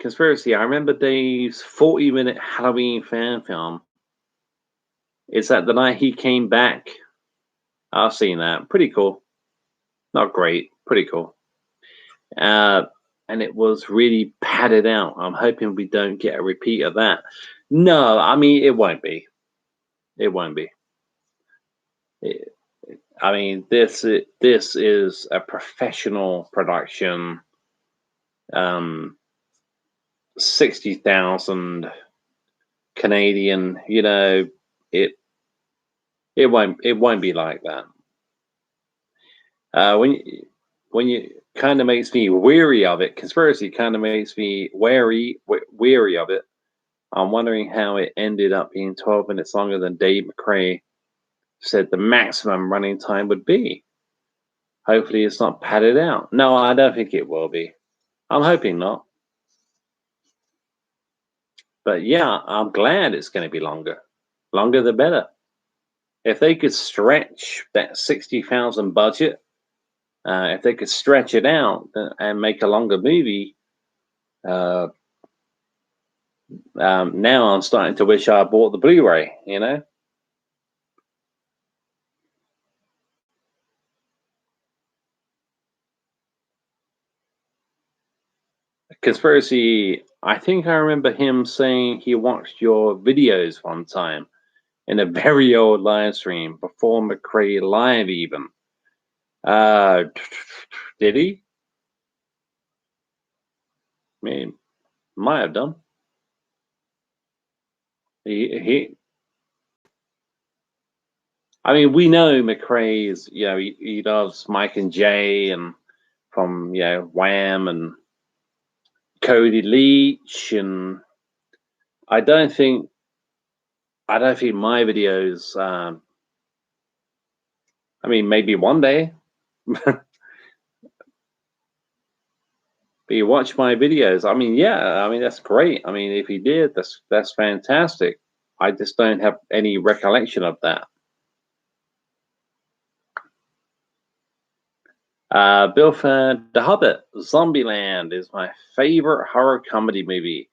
Conspiracy. I remember Dave's 40-minute Halloween fan film. It's that the night he came back. I've seen that. Pretty cool. Not great. Pretty cool. Uh, and it was really padded out. I'm hoping we don't get a repeat of that. No, I mean it won't be. It won't be. I mean this is a professional production. 60,000 Canadian. You know, it it won't be like that. When you kind of makes me weary of it. Conspiracy kind of makes me weary of it. I'm wondering how it ended up being 12 minutes longer than Dave McRae said the maximum running time would be. Hopefully, it's not padded out. No, I don't think it will be. I'm hoping not. But yeah, I'm glad it's going to be longer. Longer the better. If they could stretch that 60,000 budget, if they could stretch it out and make a longer movie, uh, now I'm starting to wish I bought the Blu-ray. You know. Conspiracy. I think I remember him saying he watched your videos one time in a very old live stream before McRae Live, even. Uh, did he? I mean, might have done. He I mean, we know McRae is, he loves Mike and Jay and from, Wham and Cody Leach. And I don't think, my videos, I mean, maybe one day, but you watch my videos. I mean, yeah, I mean, that's great. I mean, if he did, that's fantastic. I just don't have any recollection of that. Bill Fern, The Hobbit, Zombieland is my favorite horror comedy movie.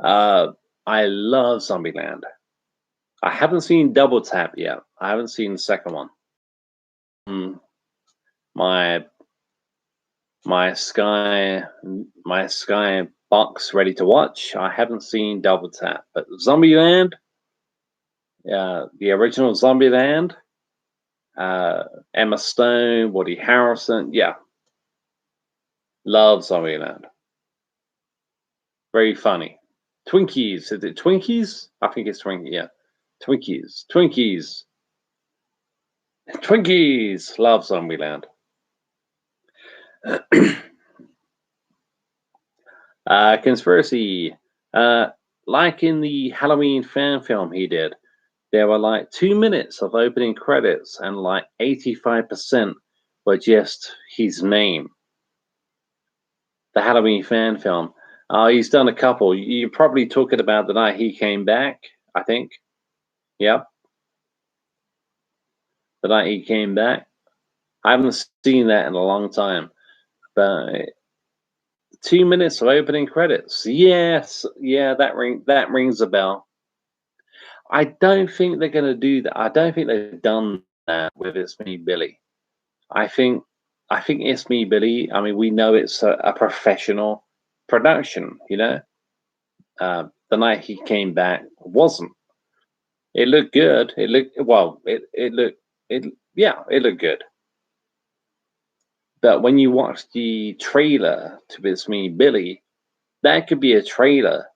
I love Zombieland. I haven't seen Double Tap yet. I haven't seen the second one. My my Sky my Sky box ready to watch. I haven't seen Double Tap, but Zombieland, the original Zombieland, Emma Stone, Woody Harrelson, yeah, love Zombieland. Very funny. Twinkies, is it Twinkies? I think it's Twinkies. Yeah, Twinkies. Love Zombieland. Conspiracy. Like in the Halloween fan film he did, there were like 2 minutes of opening credits, and like 85% were just his name. The Halloween fan film. He's done a couple. You're probably talking about the night he came back, I think. Yep. The night he came back. I haven't seen that in a long time. But 2 minutes of opening credits. Yes, yeah, that rings a bell. I don't think they're going to do that. I don't think they've done that with It's Me, Billy. I think, It's Me, Billy. I mean, we know it's a professional production. The night he came back wasn't. It looked good. It looked well. It looked it. Yeah, it looked good. But when you watch the trailer to It's Me, Billy, that could be a trailer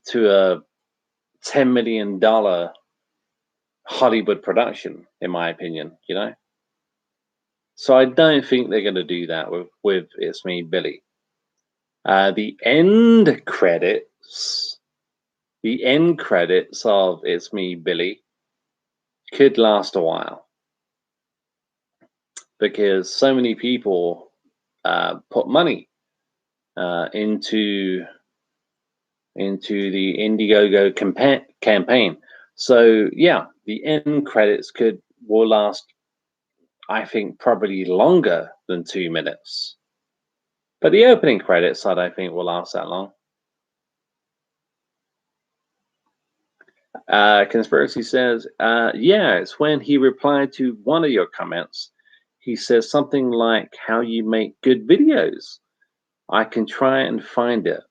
to a $10 million Hollywood production, in my opinion. So I don't think they're going to do that with It's Me, Billy. The end credits, of It's Me, Billy could last a while. because so many people put money into the Indiegogo campaign. So yeah, the end credits will last, I think, probably longer than 2 minutes. But the opening credits, I don't think will last that long. Conspiracy says, yeah, it's when he replied to one of your comments. He says something like, how you make good videos. I can try and find it.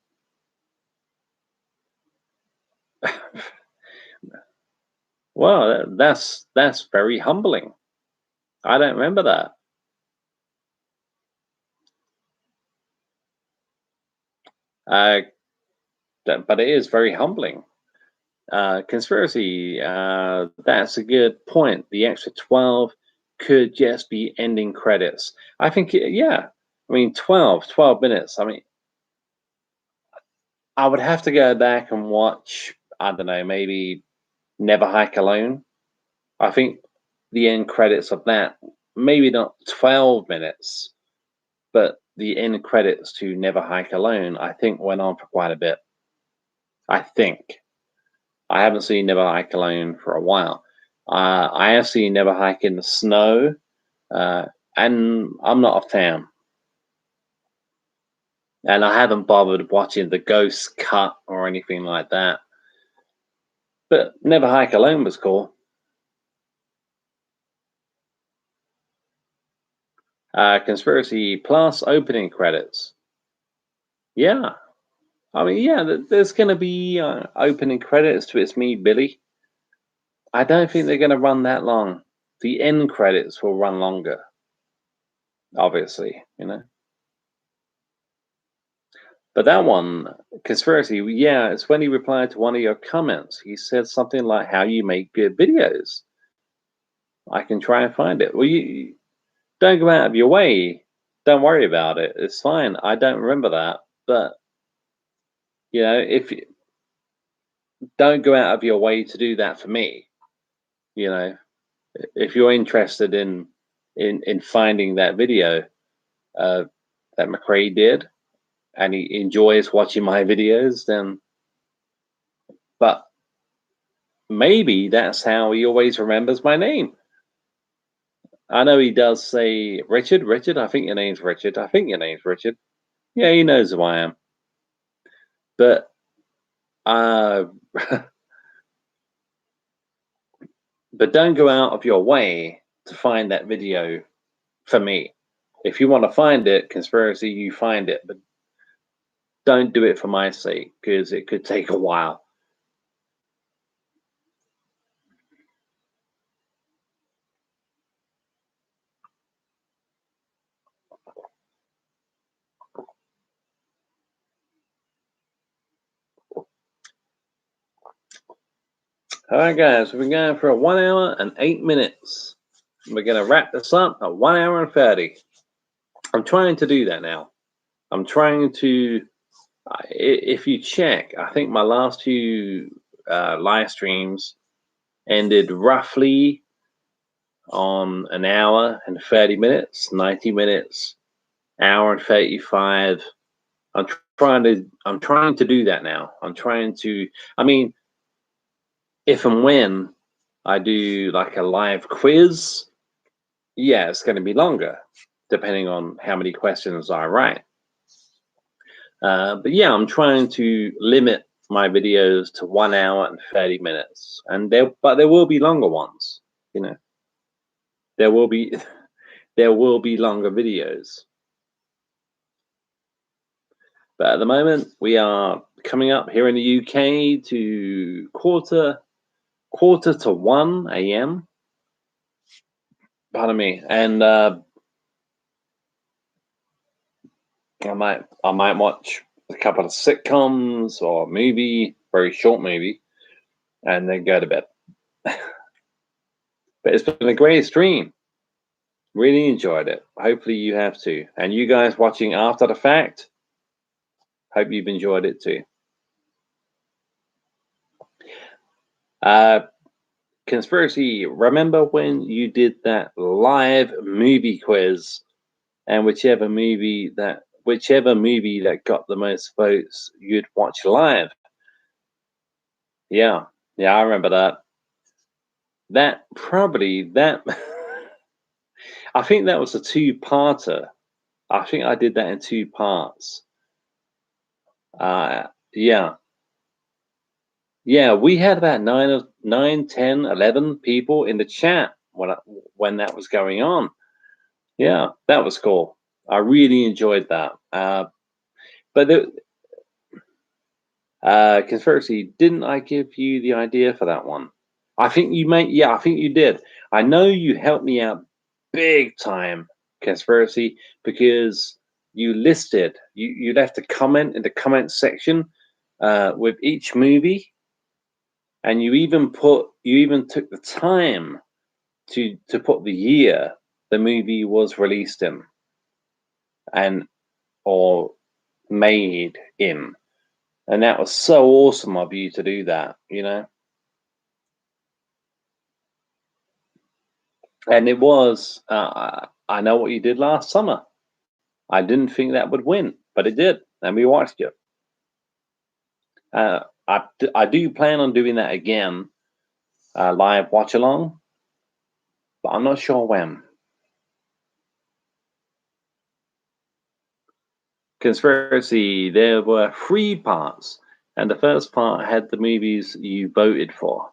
Well, that's very humbling. I don't remember that. But it is very humbling. Conspiracy, that's a good point. The extra 12 could just be ending credits. I think, yeah. I mean, 12 minutes. I mean, I would have to go back and watch, I don't know, maybe Never Hike Alone. I think the end credits of that, maybe not 12 minutes, but the end credits to Never Hike Alone, I think went on for quite a bit. I think. I haven't seen Never Hike Alone for a while. I have seen Never Hike in the Snow, and I'm not a fan. And I haven't bothered watching the Ghost cut or anything like that. But Never Hike Alone was cool. Conspiracy Plus opening credits. Yeah. I mean, yeah, there's going to be opening credits to It's Me, Billy. I don't think they're going to run that long. The end credits will run longer, obviously, you know. But that one, Conspiracy, yeah, it's when he replied to one of your comments. He said something like, how you make good videos. I can try and find it. Well, you don't go out of your way. Don't worry about it. It's fine. I don't remember that. But, you know, if you don't go out of your way to do that for me, you know, if you're interested in finding that video that McRae did and he enjoys watching my videos, then, but maybe that's how he always remembers my name. I know he does say Richard. Richard, I think your name's Richard. I think your name's Richard. Yeah, he knows who I am. But but don't go out of your way to find that video for me. If you want to find it, Conspiracy, you find it, but don't do it for my sake because it could take a while. All right, guys, we've been going for 1 hour and 8 minutes. We're going to wrap this up at 1 hour and 30. I'm trying to do that now. I'm trying to, if you check, I think my last two live streams ended roughly on an hour and 30 minutes, 90 minutes, hour and 35. I'm trying to do that now. I mean, if and when I do like a live quiz, yeah, it's going to be longer, depending on how many questions I write. But yeah, I'm trying to limit my videos to 1 hour and 30 minutes, but there will be longer ones. You know, there will be longer videos. But at the moment, we are coming up here in the UK to quarter to 1 a.m. Pardon me, and I might watch a couple of sitcoms or a movie, very short movie, and then go to bed. But it's been a great stream. Really enjoyed it. Hopefully you have too. And you guys watching after the fact, hope you've enjoyed it too. Conspiracy, remember when you did that live movie quiz, and whichever movie that got the most votes, you'd watch live? Yeah, yeah, I remember that. That probably that I think that was a two-parter. I think I did that in two parts. Yeah. Yeah, we had about 10, 11 people in the chat when that was going on. Yeah, that was cool. I really enjoyed that. But the conspiracy, didn't I give you the idea for that one? I think you may. Yeah, I think you did. I know you helped me out big time, conspiracy, because you left a comment in the comment section with each movie, and you even took the time to put the year the movie was released in and or made in, and that was so awesome of you to do that, and it was I know what you did last summer. I didn't think that would win, but it did, and we watched it. I do plan on doing that again, live watch along, but I'm not sure when. Conspiracy, there were 3 parts, and the first part had the movies you voted for.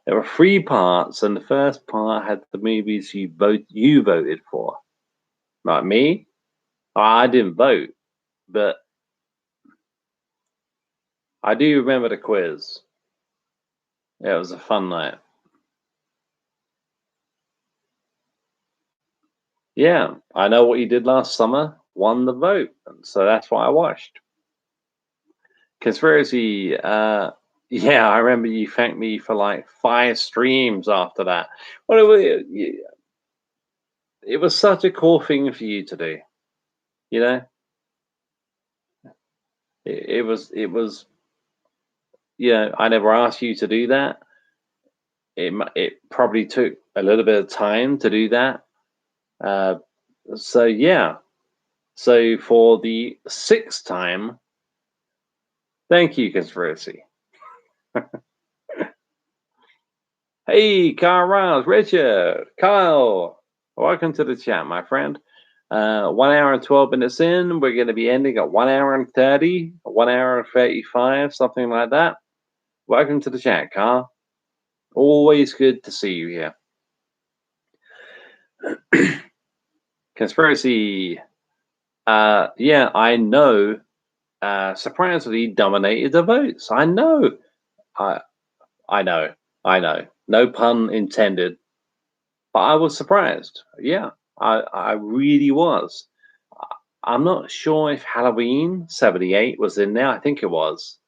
There were 3 parts, and the first part had the movies you voted for. Like me, I didn't vote, but I do remember the quiz. Yeah, it was a fun night. Yeah, I know what you did last summer. Won the vote, and so that's why I watched. Conspiracy. Yeah, I remember you thanked me for like 5 streams after that. Well, it was such a cool thing for you to do. You know, it was. Yeah, I never asked you to do that. It probably took a little bit of time to do that. Uh, so yeah. So for the 6th time, thank you, conspiracy. Hey, Kyle Riles, Richard, Kyle, welcome to the chat, my friend. 1 hour and 12 minutes in, we're going to be ending at 1 hour and 30, 1 hour and 35, something like that. Welcome to the chat, Kyle. Always good to see you here. Conspiracy. Yeah, I know. Surprisingly, dominated the votes. I know. I know. No pun intended. But I was surprised. Yeah, I really was. I'm not sure if Halloween 78 was in there. I think it was.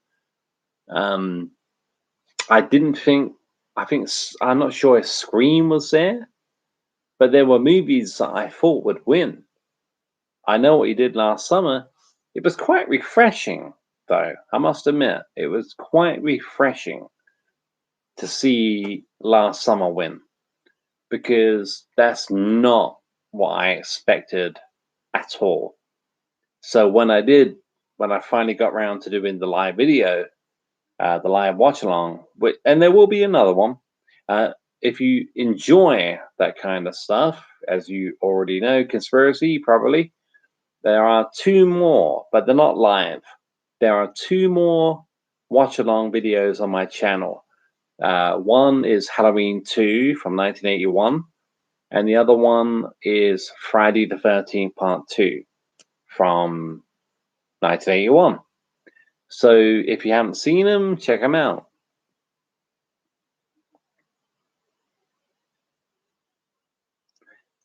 I didn't think. I'm not sure if Scream was there, but there were movies that I thought would win. I know what he did last summer. It was quite refreshing, though. I must admit, it was quite refreshing to see last summer win, because that's not what I expected at all. So when I finally got around to doing the live video, the live watch along, and there will be another one. If you enjoy that kind of stuff, as you already know, conspiracy probably, there are 2 more, but they're not live. There are 2 more watch along videos on my channel. One is Halloween 2 from 1981, and the other one is Friday the 13th Part 2 from 1981. So if you haven't seen them, check them out.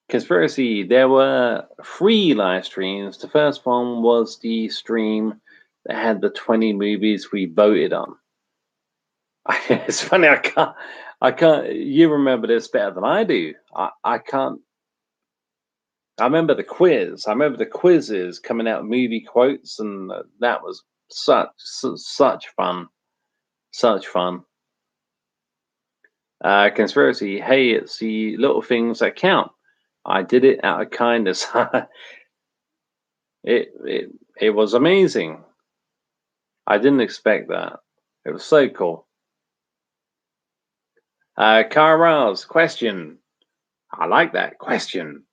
Conspiracy, there were 3 live streams. The first one was the stream that had the 20 movies we voted on. It's funny, I can't, you remember this better than I do. I can't, I remember the quiz. I remember the quizzes coming out movie quotes, and that was such fun. Such fun. Conspiracy. Hey, it's the little things that count. I did it out of kindness. it was amazing. I didn't expect that. It was so cool. Kara's question. I like that question.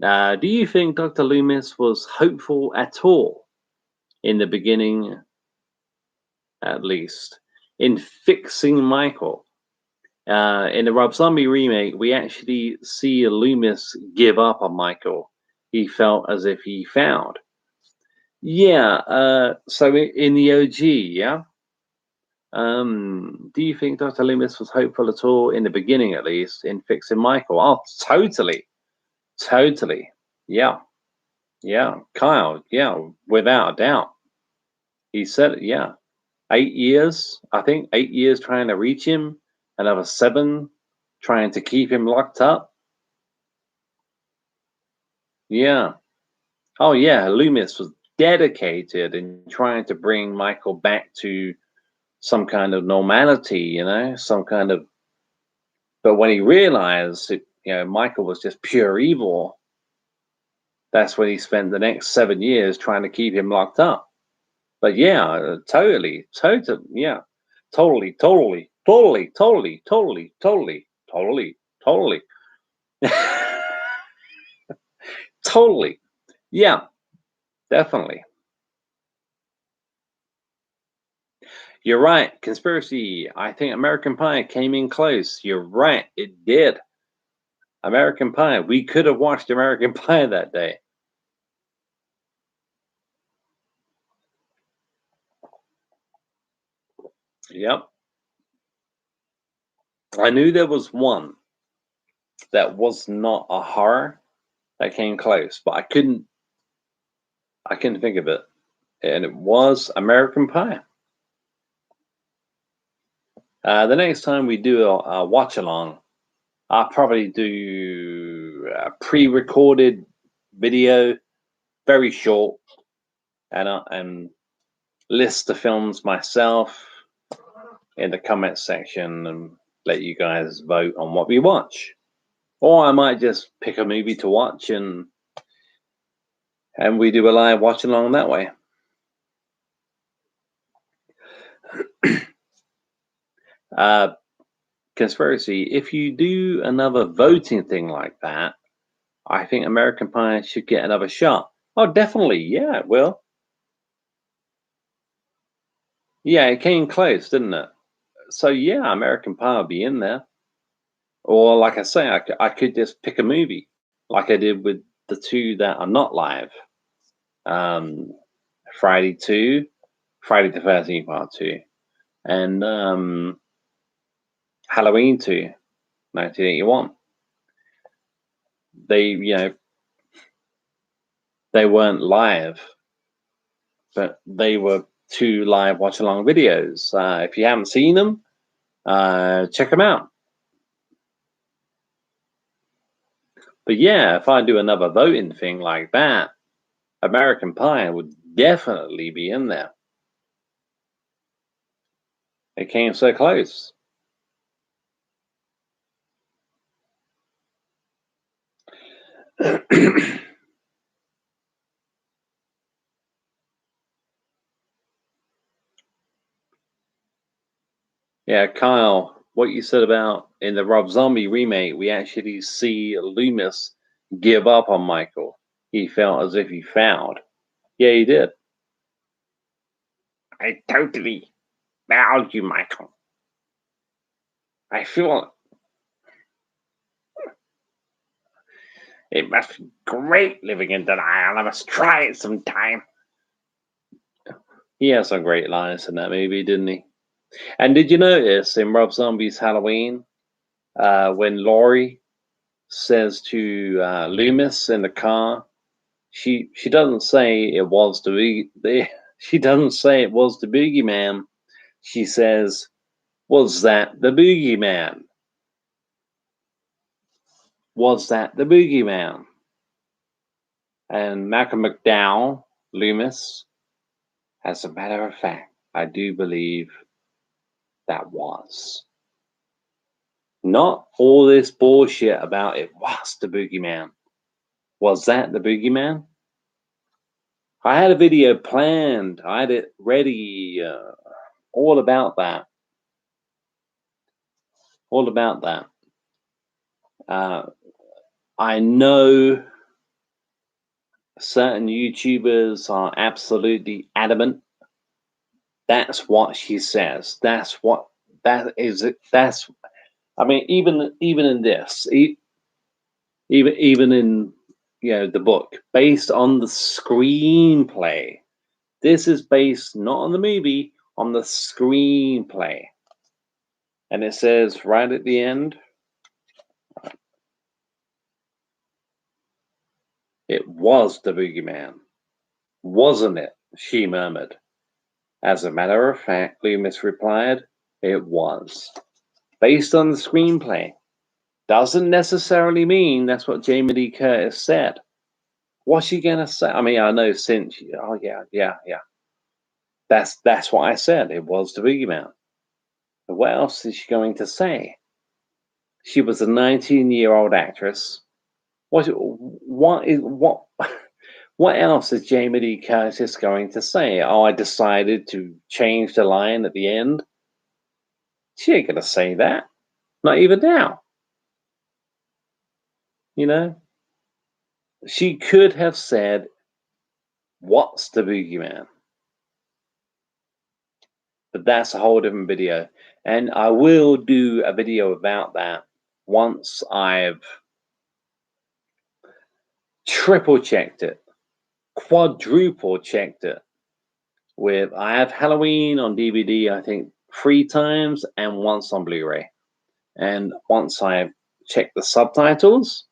Do you think Dr. Loomis was hopeful at all in the beginning, at least, in fixing Michael? In the Rob Zombie remake, we actually see Loomis give up on Michael. He felt as if he found. Yeah, so in the OG, yeah? Do you think Dr. Loomis was hopeful at all, in the beginning at least, in fixing Michael? Oh, totally. Totally. Yeah. Yeah. Kyle, yeah, without a doubt. He said it, yeah. 8 years, I think, 8 years trying to reach him, another 7 trying to keep him locked up. Yeah. Oh, yeah. Loomis was dedicated in trying to bring Michael back to some kind of normality, you know, some kind of. But when he realized that, you know, Michael was just pure evil, that's when he spent the next 7 years trying to keep him locked up. But yeah, totally, yeah, totally, totally, yeah, definitely. You're right. Conspiracy. I think American Pie came in close. You're right. It did. American Pie. We could have watched American Pie that day. Yep. I knew there was one that was not a horror that came close, but I couldn't think of it. And it was American Pie. The next time we do a watch along, I'll probably do a pre-recorded video, very short, and list the films myself in the comment section and let you guys vote on what we watch. Or I might just pick a movie to watch and we do a live watch along that way. Conspiracy, if you do another voting thing like that, I think American Pie should get another shot. Oh, definitely. Yeah, it will. Yeah, it came close, didn't it? So, yeah, American Pie will be in there. Or, like I say, I could just pick a movie, like I did with the 2 that are not live. Friday 2, Friday the 13th Part 2, and Halloween 2, 1981. They, you know, they weren't live, but they were 2 live watch along videos. If you haven't seen them, check them out. But yeah, if I do another voting thing like that, American Pie would definitely be in there. It came so close. Yeah, Kyle, what you said about in the Rob Zombie remake, we actually see Loomis give up on Michael. He felt as if he found. Yeah, he did. I totally value Michael. I feel it must be great living in denial. I must try it sometime. He has some great lines in that movie, didn't he? And did you notice in Rob Zombie's Halloween, when Laurie says to Loomis in the car, she doesn't say it was she doesn't say it was the boogeyman. She says, "Was that the boogeyman? Was that the boogeyman?" And Malcolm McDowell, Loomis, as a matter of fact, I do believe that was. Not all this bullshit about it was the boogeyman. Was that the boogeyman? I had a video planned. I had it ready. All about that. All about that. I know certain YouTubers are absolutely adamant. That's what she says. That's what that is. That's. I mean, even in this, even in the book, based on the screenplay. This is based not on the movie, on the screenplay. And it says right at the end, it was the boogeyman. Wasn't it? She murmured. As a matter of fact, Loomis replied, it was. Based on the screenplay. Doesn't necessarily mean that's what Jamie Lee Curtis said. What's she gonna say? I mean, I know since, oh yeah. That's what I said. It was the boogeyman. But what else is she going to say? She was a 19-year-old actress. What else is Jamie Lee Curtis going to say? Oh, I decided to change the line at the end. She ain't gonna say that. Not even now. She could have said, "What's the boogeyman?" But that's a whole different video, and I will do a video about that once I've triple checked it, quadruple checked it. I have Halloween on DVD, I think 3 times, and once on Blu-ray. And once I've checked the subtitles,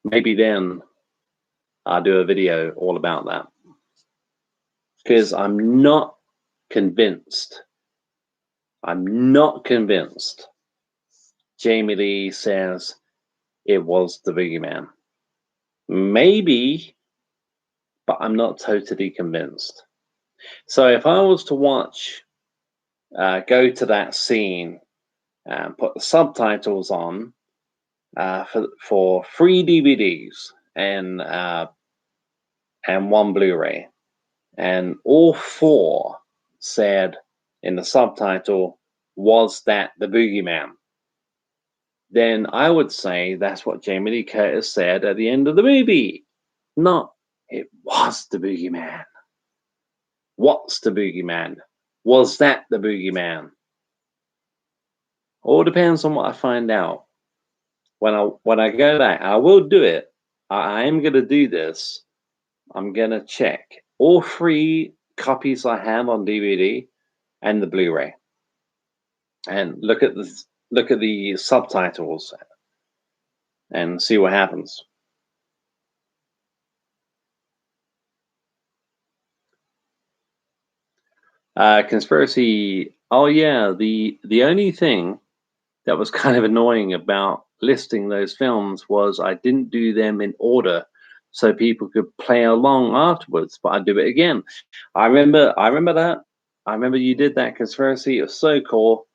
maybe then I'll do a video all about that. Because I'm not convinced. Jamie Lee says it was the boogeyman. Maybe, but I'm not totally convinced. So if I was to watch, go to that scene and put the subtitles on for 3 DVDs and 1 Blu-ray, and all 4 said in the subtitle, "Was that the boogeyman?" Then I would say that's what Jamie Lee Curtis said at the end of the movie. Not, it was the boogeyman. What's the boogeyman? Was that the boogeyman? All depends on what I find out. When I go back, I will do it. I am going to do this. I'm going to check all 3 copies I have on DVD and the Blu-ray, and look at the subtitles and see what happens. Conspiracy. Oh yeah, the only thing that was kind of annoying about listing those films was I didn't do them in order so people could play along afterwards, but I'd do it again. I remember that. I remember you did that, Conspiracy. It was so cool.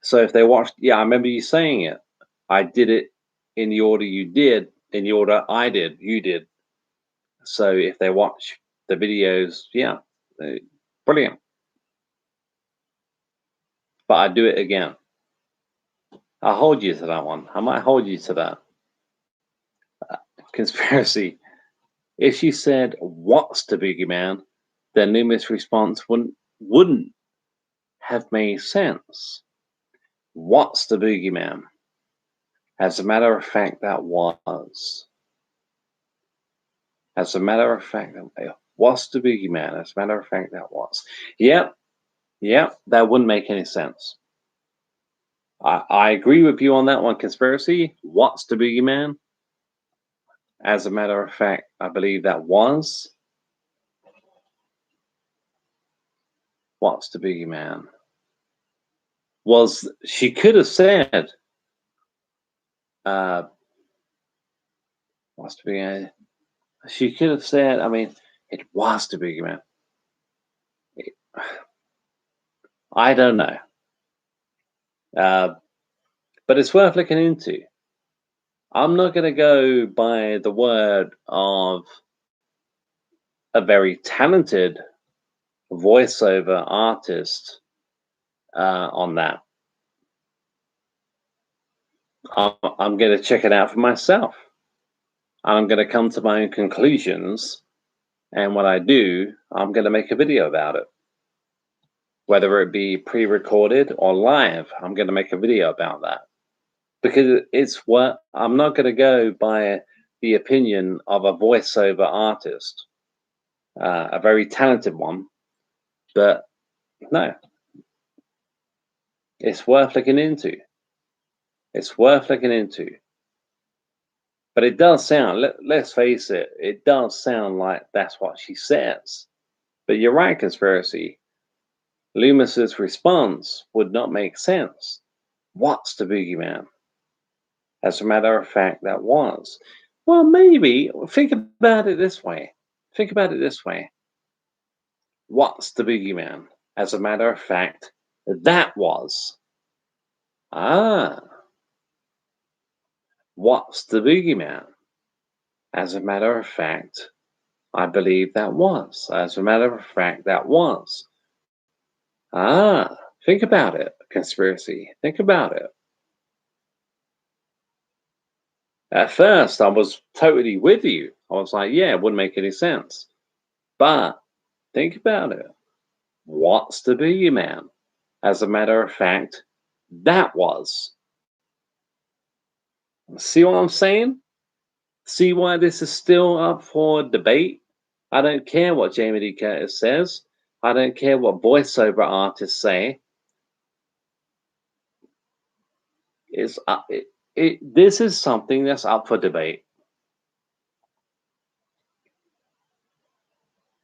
So if they watched, yeah, I remember you saying it. I did it in the order you did, in the order I did, you did. So if they watch the videos, yeah, brilliant. But I'd do it again. I'll hold you to that one. I might hold you to that. Conspiracy. If she said, "What's the boogeyman?" then Loomis' response wouldn't have made sense. What's the boogeyman? As a matter of fact, that was. As a matter of fact, what's the boogeyman? As a matter of fact, that was. Yep, that wouldn't make any sense. I agree with you on that one, Conspiracy. What's the boogeyman? As a matter of fact, I believe that was. What's the boogeyman? Was, she could have said, Was the boogeyman? She could have said, I mean, it was the boogeyman. It, I don't know. But it's worth looking into. I'm not going to go by the word of a very talented voiceover artist on that. I'm going to check it out for myself. I'm going to come to my own conclusions. And what I do, I'm going to make a video about it. Whether it be pre-recorded or live, I'm going to make a video about that. Because it's what I'm not going to go by the opinion of a voiceover artist, a very talented one. But no, it's worth looking into. It's worth looking into. But it does sound, let's face it, it does sound like that's what she says. But you're right, Conspiracy. Loomis's response would not make sense. What's the boogeyman? As a matter of fact, that was. Well, maybe. Think about it this way. Think about it this way. What's the boogeyman? As a matter of fact, that was. Ah. What's the boogeyman? As a matter of fact, I believe that was. As a matter of fact, that was. Ah. Think about it, Conspiracy. Think about it. At first, I was totally with you. I was like, yeah, it wouldn't make any sense. But think about it. What's the boogeyman? As a matter of fact, that was. See what I'm saying? See why this is still up for debate? I don't care what Jamie Lee Curtis says. I don't care what voiceover artists say. It's this is something that's up for debate.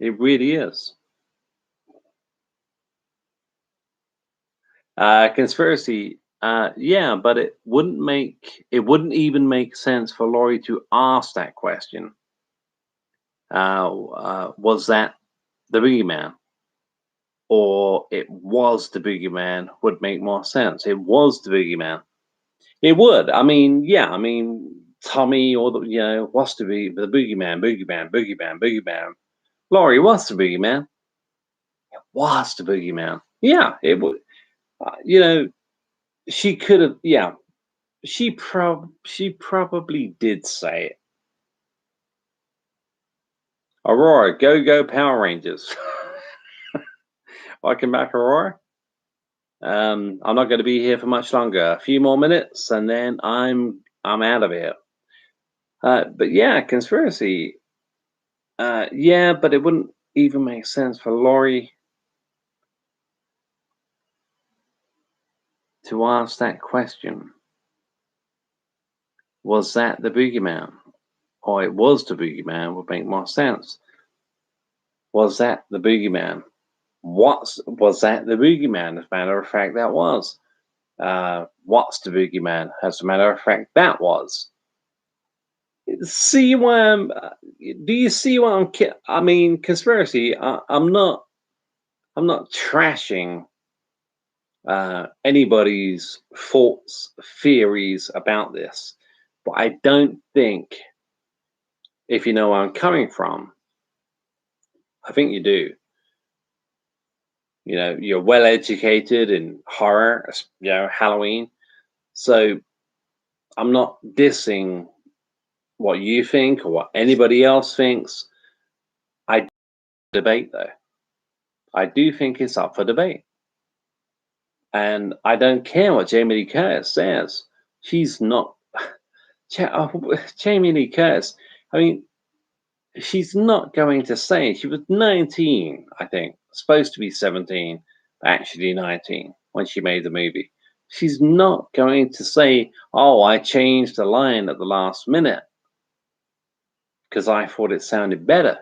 It really is. Conspiracy. Yeah, but it wouldn't even make sense for Laurie to ask that question. Was that the boogeyman? Or it was the boogeyman would make more sense. It was the boogeyman. It would. I mean, yeah. I mean, Tommy or what's the boogeyman? Boogeyman. Laurie, what's the boogeyman? It was the boogeyman. Yeah, it would. She could have. Yeah, she probably did say it. Aurora, go Power Rangers. Welcome back, Aurora. I'm not going to be here for much longer. A few more minutes, and then I'm out of here. But yeah, Conspiracy. Yeah, but it wouldn't even make sense for Laurie to ask that question. Was that the boogeyman? Or it was the boogeyman would make more sense. Was that the boogeyman? Was that the boogeyman? As a matter of fact, that was. What's the boogeyman? As a matter of fact, that was. See why I'm? Do you see why I'm? I mean, Conspiracy. I'm not trashing anybody's thoughts, theories about this, but I don't think, if you know where I'm coming from, I think you do. You're well educated in horror, Halloween. So I'm not dissing what you think or what anybody else thinks. I debate though. I do think it's up for debate. And I don't care what Jamie Lee Curtis says. She's not Jamie Lee Curtis. I mean, she's not going to say she was 19, I think, supposed to be 17, actually 19 when she made the movie. She's not going to say, "Oh, I changed the line at the last minute because I thought it sounded better."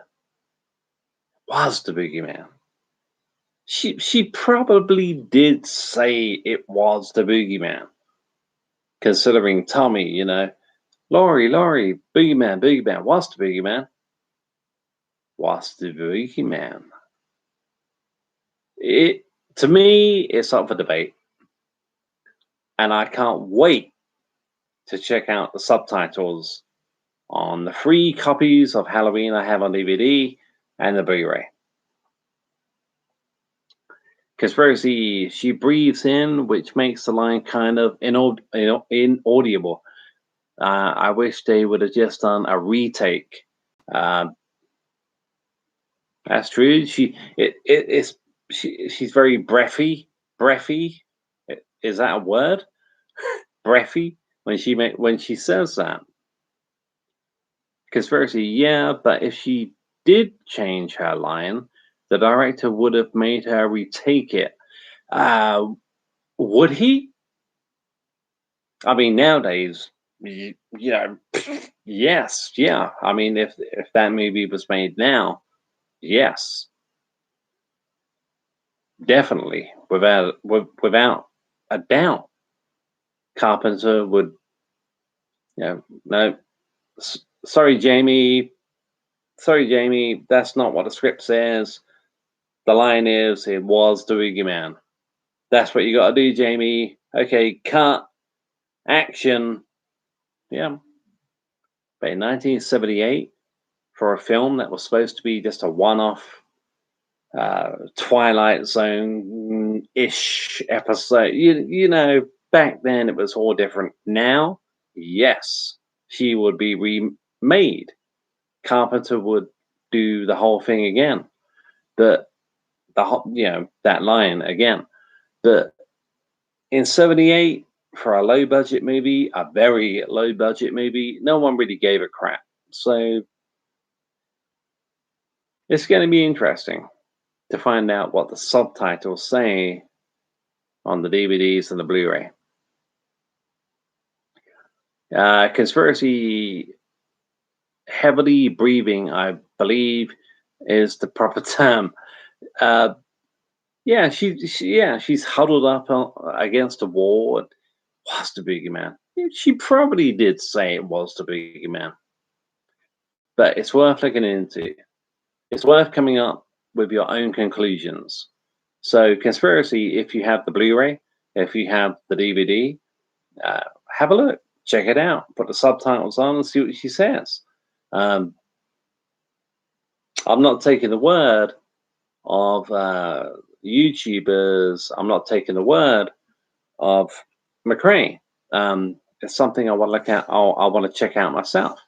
Was the boogeyman? She probably did say it was the boogeyman, considering Tommy. Laurie, Boogeyman. What's the Boogeyman? What's the Boogeyman? To me, it's up for debate. And I can't wait to check out the subtitles on the free copies of Halloween I have on DVD and the Blu-ray. Conspiracy, she breathes in, which makes the line kind of inaudible. I wish they would have just done a retake. That's true. She's very breathy. Breathy, is that a word? Breathy when she says that. Conspiracy, yeah, but if she did change her line, the director would have made her retake it. Would he? I mean, nowadays, yes, yeah. I mean, if that movie was made now, yes, definitely, without a doubt, Carpenter would. No, sorry, Jamie. Sorry, Jamie. That's not what the script says. The line is, it was the Boogeyman. That's what you got to do, Jamie. Okay, cut. Action. Yeah. But in 1978, for a film that was supposed to be just a one-off Twilight Zone-ish episode, you know, back then it was all different. Now, yes, she would be remade. Carpenter would do the whole thing again. But that line again. But in 78, for a low budget movie, a very low budget movie, no one really gave a crap. So it's going to be interesting to find out what the subtitles say on the DVDs and the Blu-ray. Conspiracy, heavily breathing, I believe, is the proper term. Yeah, she's huddled up against a wall. And what's the Boogeyman? She probably did say it was the Boogeyman, but it's worth looking into. It's worth coming up with your own conclusions. So, Conspiracy, if you have the Blu-ray, if you have the DVD, have a look, check it out, put the subtitles on, and see what she says. I'm not taking the word of YouTubers. I'm not taking the word of McCrae. It's something I want to look at. I want to check out myself.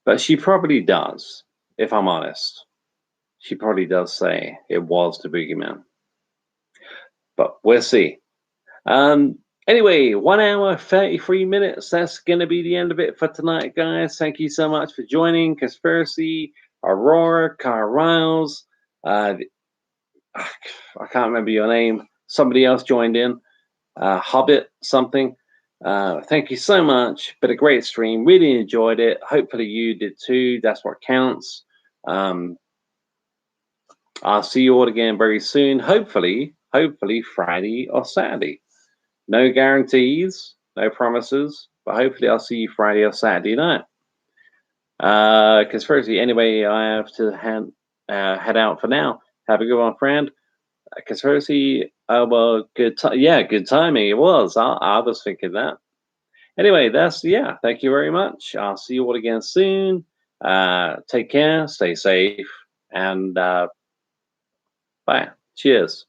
But she probably does, if I'm honest. She probably does say it was the Boogeyman. But we'll see. Anyway, 1 hour, 33 minutes. That's going to be the end of it for tonight, guys. Thank you so much for joining. Conspiracy, Aurora, Car Riles. I can't remember your name. Somebody else joined in. Hobbit something. Thank you so much. Been a great stream. Really enjoyed it. Hopefully you did too. That's what counts. I'll see you all again very soon. Hopefully Friday or Saturday. No guarantees, no promises, but hopefully I'll see you Friday or Saturday night. Conspiracy. Anyway, I have to head out for now. Have a good one, friend. Conspiracy. Well, good timing. It was. I was thinking that. Anyway, thank you very much. I'll see you all again soon. Take care, stay safe, and bye. Cheers.